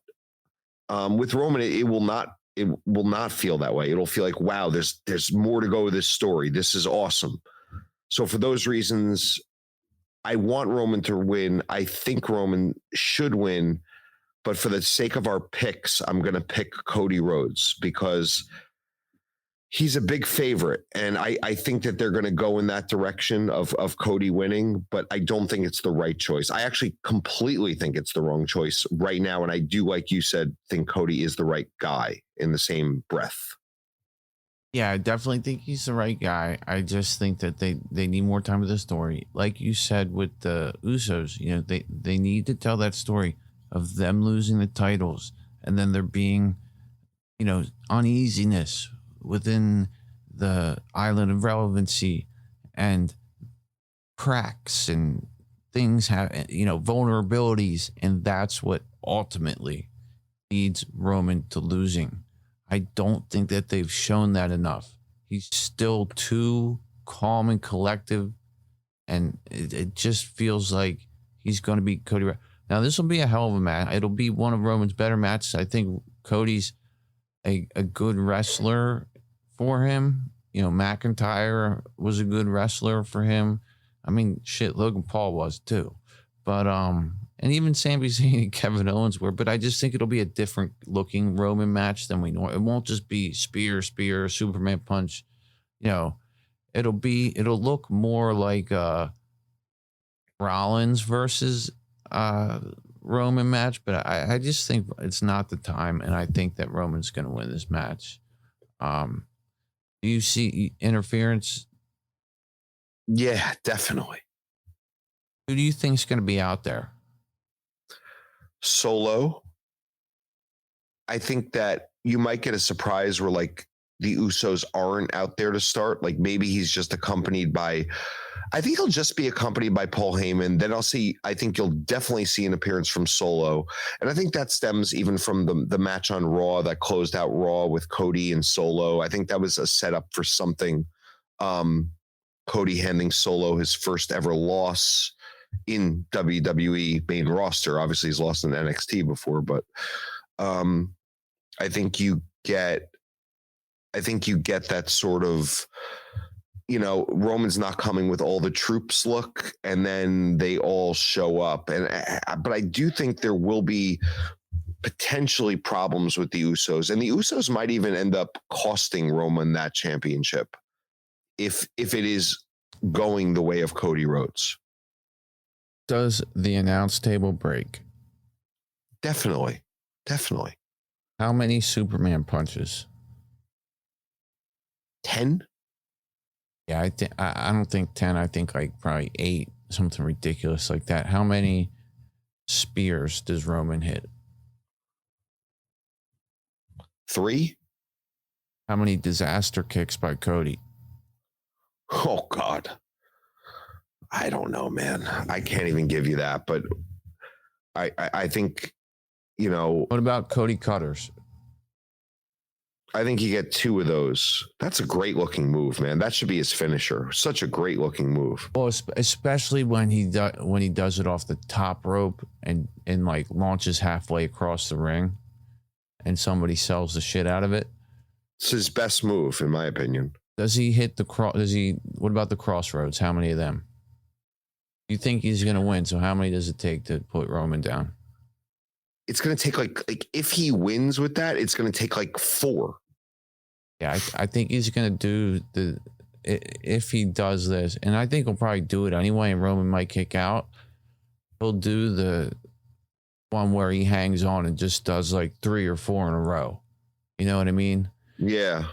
With Roman, it will not feel that way. It'll feel like, wow, there's more to go with this story. This is awesome. So for those reasons, I want Roman to win. I think Roman should win, but for the sake of our picks, I'm going to pick Cody Rhodes because he's a big favorite. And I think that they're going to go in that direction of Cody winning, but I don't think it's the right choice. I actually completely think it's the wrong choice right now. And I do, like you said, think Cody is the right guy in the same breath. Yeah, I definitely think he's the right guy. I just think that they need more time with the story. Like you said with the Usos, you know, they need to tell that story of them losing the titles and then there being, you know, uneasiness within the island of relevancy and cracks and things have, you know, vulnerabilities. And that's what ultimately leads Roman to losing. I don't think that they've shown that enough. He's still too calm and collective. And it just feels like he's going to be Cody. Now, this will be a hell of a match. It'll be one of Roman's better matches. I think Cody's a good wrestler for him. You know, McIntyre was a good wrestler for him. I mean, shit, Logan Paul was too. But, and even Sami Zayn and Kevin Owens were, but I just think it'll be a different looking Roman match than we know. It won't just be spear, Superman punch. You know, it'll look more like Rollins versus Roman match, but I just think it's not the time, and I think that Roman's going to win this match. Do you see interference? Yeah, definitely. Who do you think is going to be out there? Solo. I think that you might get a surprise where like the Usos aren't out there to start. Like maybe he's just accompanied by, I think he'll just be accompanied by Paul Heyman. Then I think you'll definitely see an appearance from Solo. And I think that stems even from the match on Raw that closed out Raw with Cody and Solo. I think that was a setup for something. Cody handing Solo his first ever loss in WWE main roster. Obviously he's lost in NXT before, but I think you get that sort of, you know, Roman's not coming with all the troops look, and then they all show up. But I do think there will be potentially problems with the Usos, and the Usos might even end up costing Roman that championship if it is going the way of Cody Rhodes. Does the announce table break? Definitely. How many Superman punches? 10? Yeah, I don't think 10. I think like probably 8, something ridiculous like that. How many spears does Roman hit? 3? How many disaster kicks by Cody? Oh God. I don't know, man. I can't even give you that, but I think, you know. What about Cody Cutters? I think you get 2 of those. That's a great looking move, man. That should be his finisher. Such a great looking move. Well, especially when he does it off the top rope and like launches halfway across the ring, and somebody sells the shit out of it. It's his best move, in my opinion. Does he hit the cross? What about the crossroads? How many of them? You think he's going to win? So how many does it take to put Roman down? It's going to take like if he wins with that, it's going to take like 4. Yeah, I think he's going to do if he does this, and I think he'll probably do it anyway, and Roman might kick out. He'll do the one where he hangs on and just does like 3 or 4 in a row. You know what I mean? Yeah.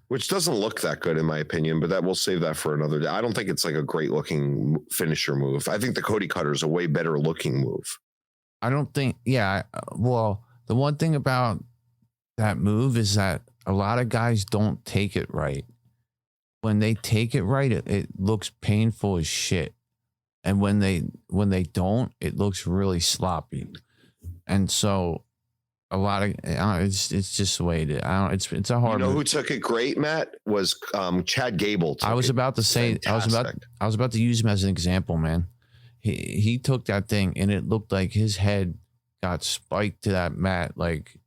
Which doesn't look that good in my opinion, but we'll save that for another day. I don't think it's like a great looking finisher move. I think the Cody Cutter is a way better looking move. I don't think, yeah. Well, the one thing about that move is that a lot of guys don't take it right. When they take it right, it looks painful as shit. And when they don't, it looks really sloppy. And so a lot of it's just the way it is. I don't. It's a hard. You know who took it great, Matt? Was Chad Gable. I was about to say. Fantastic. I was about to use him as an example, man. He took that thing and it looked like his head got spiked to that mat. Like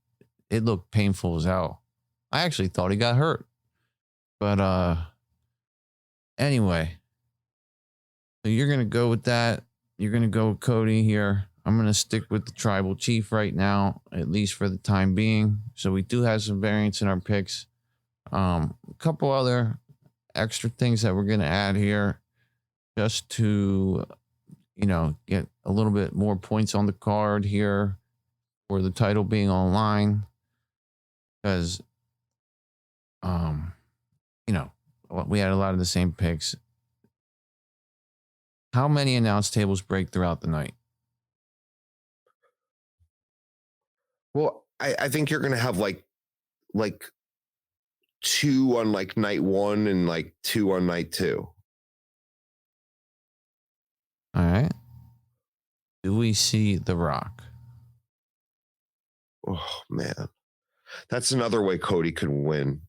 it looked painful as hell. I actually thought he got hurt. But anyway. So you're gonna go with that. You're gonna go with Cody here. I'm gonna stick with the tribal chief right now, at least for the time being. So we do have some variance in our picks. A couple other extra things that we're gonna add here, just to get a little bit more points on the card here for the title being online. Because we had a lot of the same picks. How many announce tables break throughout the night? Well, I think you're gonna have like 2 on like night 1 and like 2 on night 2. All right. Do we see The Rock? Oh man, that's another way Cody could win.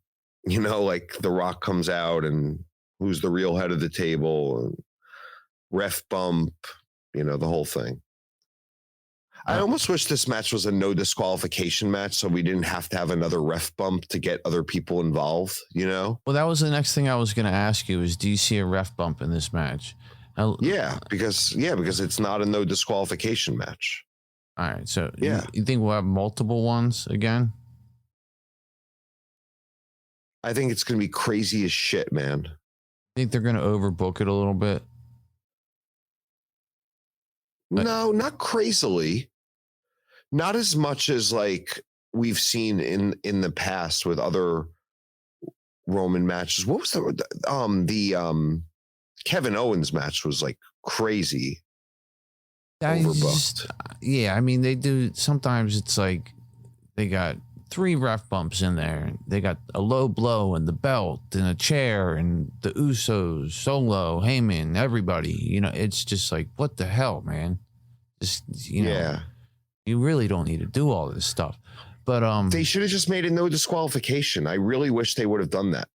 Like The Rock comes out and who's the real head of the table and ref bump, the whole thing. I almost wish this match was a no disqualification match so we didn't have to have another ref bump to get other people involved, Well, that was the next thing I was going to ask you is, do you see a ref bump in this match? Because it's not a no disqualification match. All right. So you think we'll have multiple ones again? I think it's going to be crazy as shit, man. Think they're going to overbook it a little bit? No, not crazily. Not as much as like we've seen in the past with other Roman matches. What was the Kevin Owens match was like crazy. Overbooked. I mean, they do. Sometimes it's like they got 3 ref bumps in there. They got a low blow and the belt and a chair and the Usos, Solo, Heyman, everybody. It's just like, what the hell, man? Just you really don't need to do all this stuff. But they should have just made a no disqualification. I really wish they would have done that.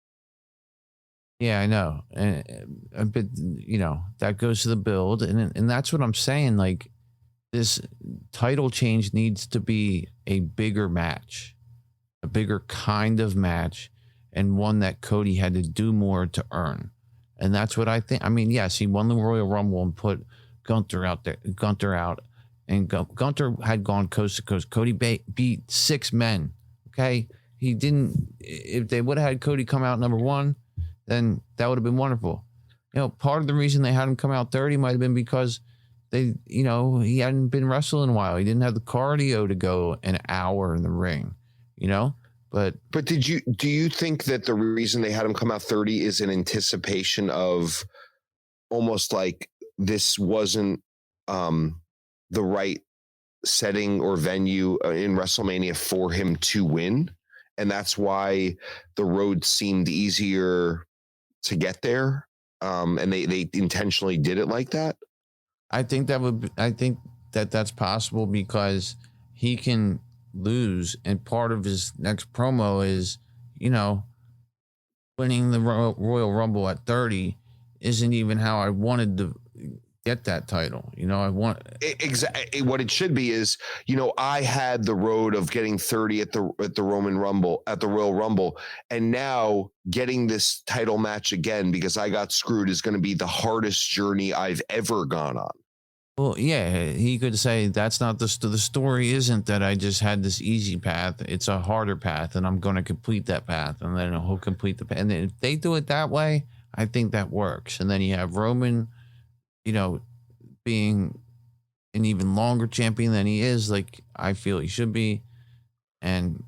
Yeah, I know. But that goes to the build, and that's what I'm saying. Like, this title change needs to be a bigger match, a bigger kind of match, and one that Cody had to do more to earn. And that's what I think. I mean, yes, he won the Royal Rumble and put Gunther out, and Gunther had gone coast to coast. Cody beat 6 men. Okay, he didn't. If they would have had Cody come out number 1, then that would have been wonderful. Part of the reason they had him come out 30 might have been because he hadn't been wrestling in a while. He didn't have the cardio to go an hour in the ring, But do you think that the reason they had him come out 30 is in anticipation of almost like this wasn't the right setting or venue in WrestleMania for him to win, and that's why the road seemed easier to get there, and they intentionally did it like that? I think that's possible because he can lose, and part of his next promo is winning the Royal Rumble at 30 isn't even how I wanted to get that title. I want exactly what it should be is, I had the road of getting 30 at the Royal Rumble, and now getting this title match again because I got screwed is going to be the hardest journey I've ever gone on. Well, yeah, he could say that's not the story. Isn't that I just had this easy path? It's a harder path, and I'm going to complete that path, and then he'll complete the path. And if they do it that way, I think that works. And then you have Roman, being an even longer champion than he is, like I feel he should be. And,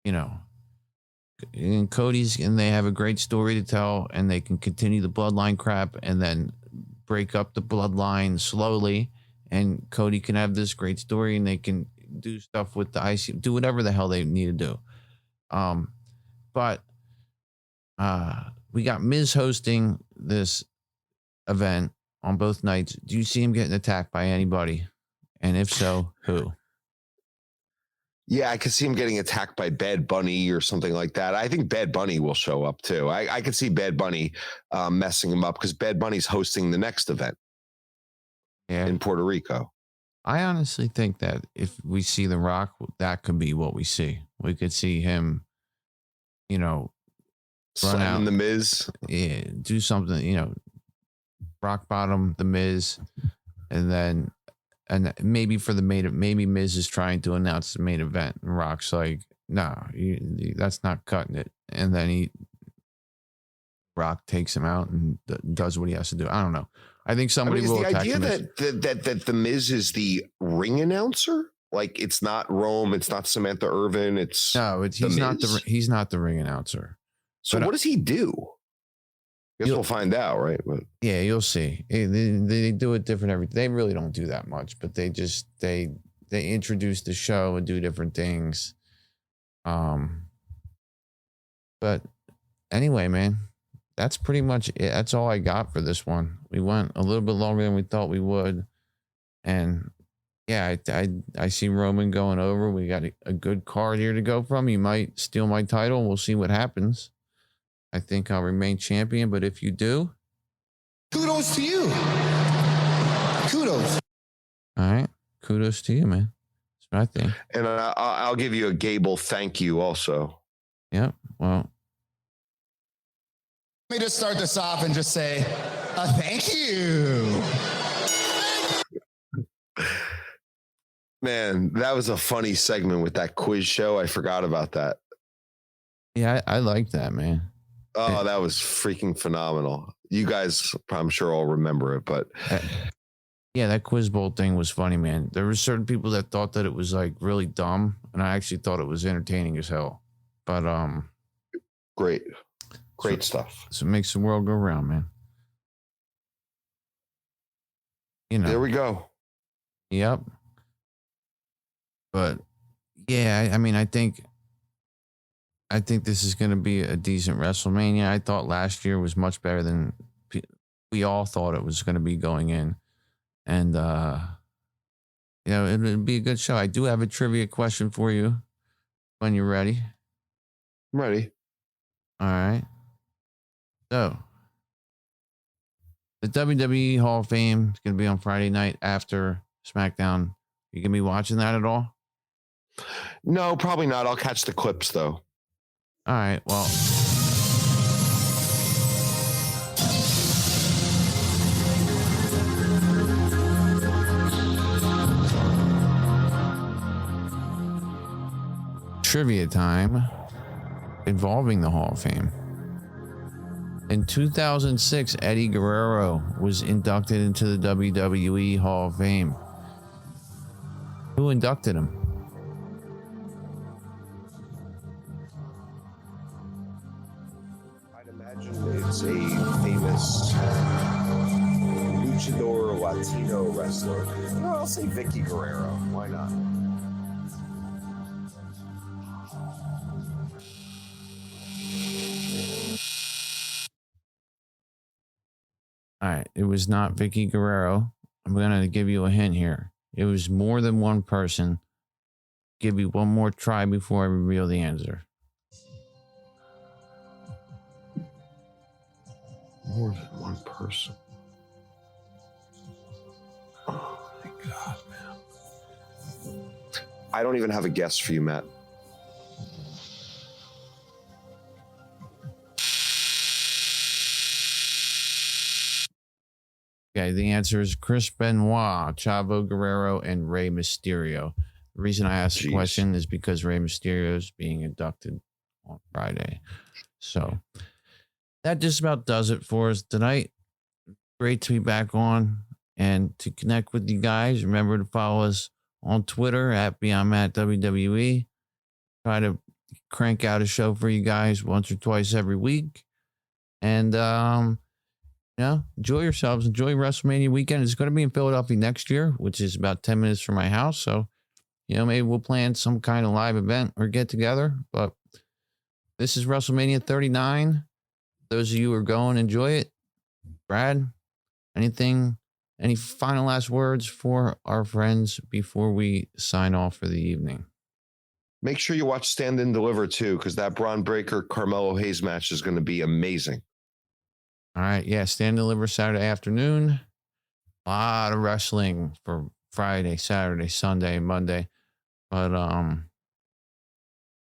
and Cody's, and they have a great story to tell, and they can continue the bloodline crap and then break up the bloodline slowly. And Cody can have this great story, and they can do stuff with the IC, do whatever the hell they need to do. But we got Miz hosting this event on both nights. Do you see him getting attacked by anybody? And if so, who? Yeah, I could see him getting attacked by Bad Bunny or something like that. I think Bad Bunny will show up too. I could see Bad Bunny messing him up because Bad Bunny's hosting the next event in Puerto Rico. I honestly think that if we see The Rock, that could be what we see. We could see him, run Slamming out, the Miz. Yeah, do something, rock bottom the Miz, and maybe for the maybe Miz is trying to announce the main event, and Rock's like, no, that's not cutting it, and then Rock takes him out and does what he has to do. I don't know. I think somebody will the attack idea the that the Miz is the ring announcer. Like it's not Rome, it's not Samantha Irvin. He's not the ring announcer. So what does he do? Guess we'll find out, right? But yeah, you'll see. They do it different they really don't do that much, but they introduce the show and do different things. But anyway, man, that's pretty much it. That's all I got for this one. We went a little bit longer than we thought we would, and yeah, I see Roman going over. We got a good card here to go from. You might steal my title. We'll see what happens. I think I'll remain champion, but if you do, kudos to you. Kudos. All right. Kudos to you, man. That's what I think. And I'll give you a Gable thank you also. Yep. Well, let me just start this off and just say, thank you. Man, that was a funny segment with that quiz show. I forgot about that. Yeah, I like that, man. Oh, that was freaking phenomenal. You guys, I'm sure all remember it, but yeah, that quiz bowl thing was funny, man. There were certain people that thought that it was like really dumb, and I actually thought it was entertaining as hell. But great stuff. So it makes the world go round, man. There we go. Yep. But yeah, I mean, I think this is going to be a decent WrestleMania. I thought last year was much better than we all thought it was going to be going in. And, it'd be a good show. I do have a trivia question for you when you're ready. I'm ready. All right. So, the WWE Hall of Fame is going to be on Friday night after SmackDown. You going to be watching that at all? No, probably not. I'll catch the clips, though. All right, well. Trivia time involving the Hall of Fame. In 2006, Eddie Guerrero was inducted into the WWE Hall of Fame. Who inducted him? It's a famous luchador Latino wrestler. No, I'll say Vicky Guerrero. Why not? All right, it was not Vicky Guerrero. I'm going to give you a hint here. It was more than one person. Give you one more try before I reveal the answer. More than one person. Oh my God, man. I don't even have a guess for you, Matt. Okay, the answer is Chris Benoit, Chavo Guerrero, and Rey Mysterio. The reason I asked the question is because Rey Mysterio is being inducted on Friday. So that just about does it for us tonight. Great to be back on and to connect with you guys. Remember to follow us on Twitter at Beyond Matt WWE. Try to crank out a show for you guys once or twice every week. And, enjoy yourselves. Enjoy WrestleMania weekend. It's going to be in Philadelphia next year, which is about 10 minutes from my house. So, maybe we'll plan some kind of live event or get together. But this is WrestleMania 39. Those of you who are going, enjoy it. Brad, any final last words for our friends before we sign off for the evening? make sure you watch Stand and Deliver too, because that Braun Breaker Carmelo Hayes match is going to be amazing. All right. Yeah. Stand and Deliver Saturday afternoon. A lot of wrestling for Friday, Saturday, Sunday, Monday. But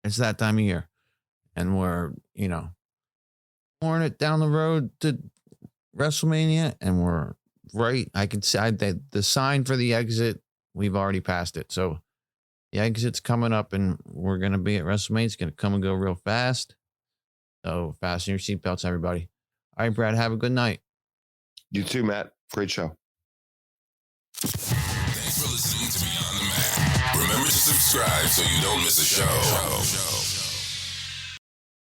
it's that time of year. And we're, pouring it down the road to WrestleMania, and we're right. I can say that the sign for the exit, we've already passed it. So the exit's coming up, and we're going to be at WrestleMania. It's going to come and go real fast. So fasten your seatbelts, everybody. All right, Brad, have a good night. You too, Matt. Great show. Thanks for listening to Beyond the Mat. Remember to subscribe so you don't miss a show.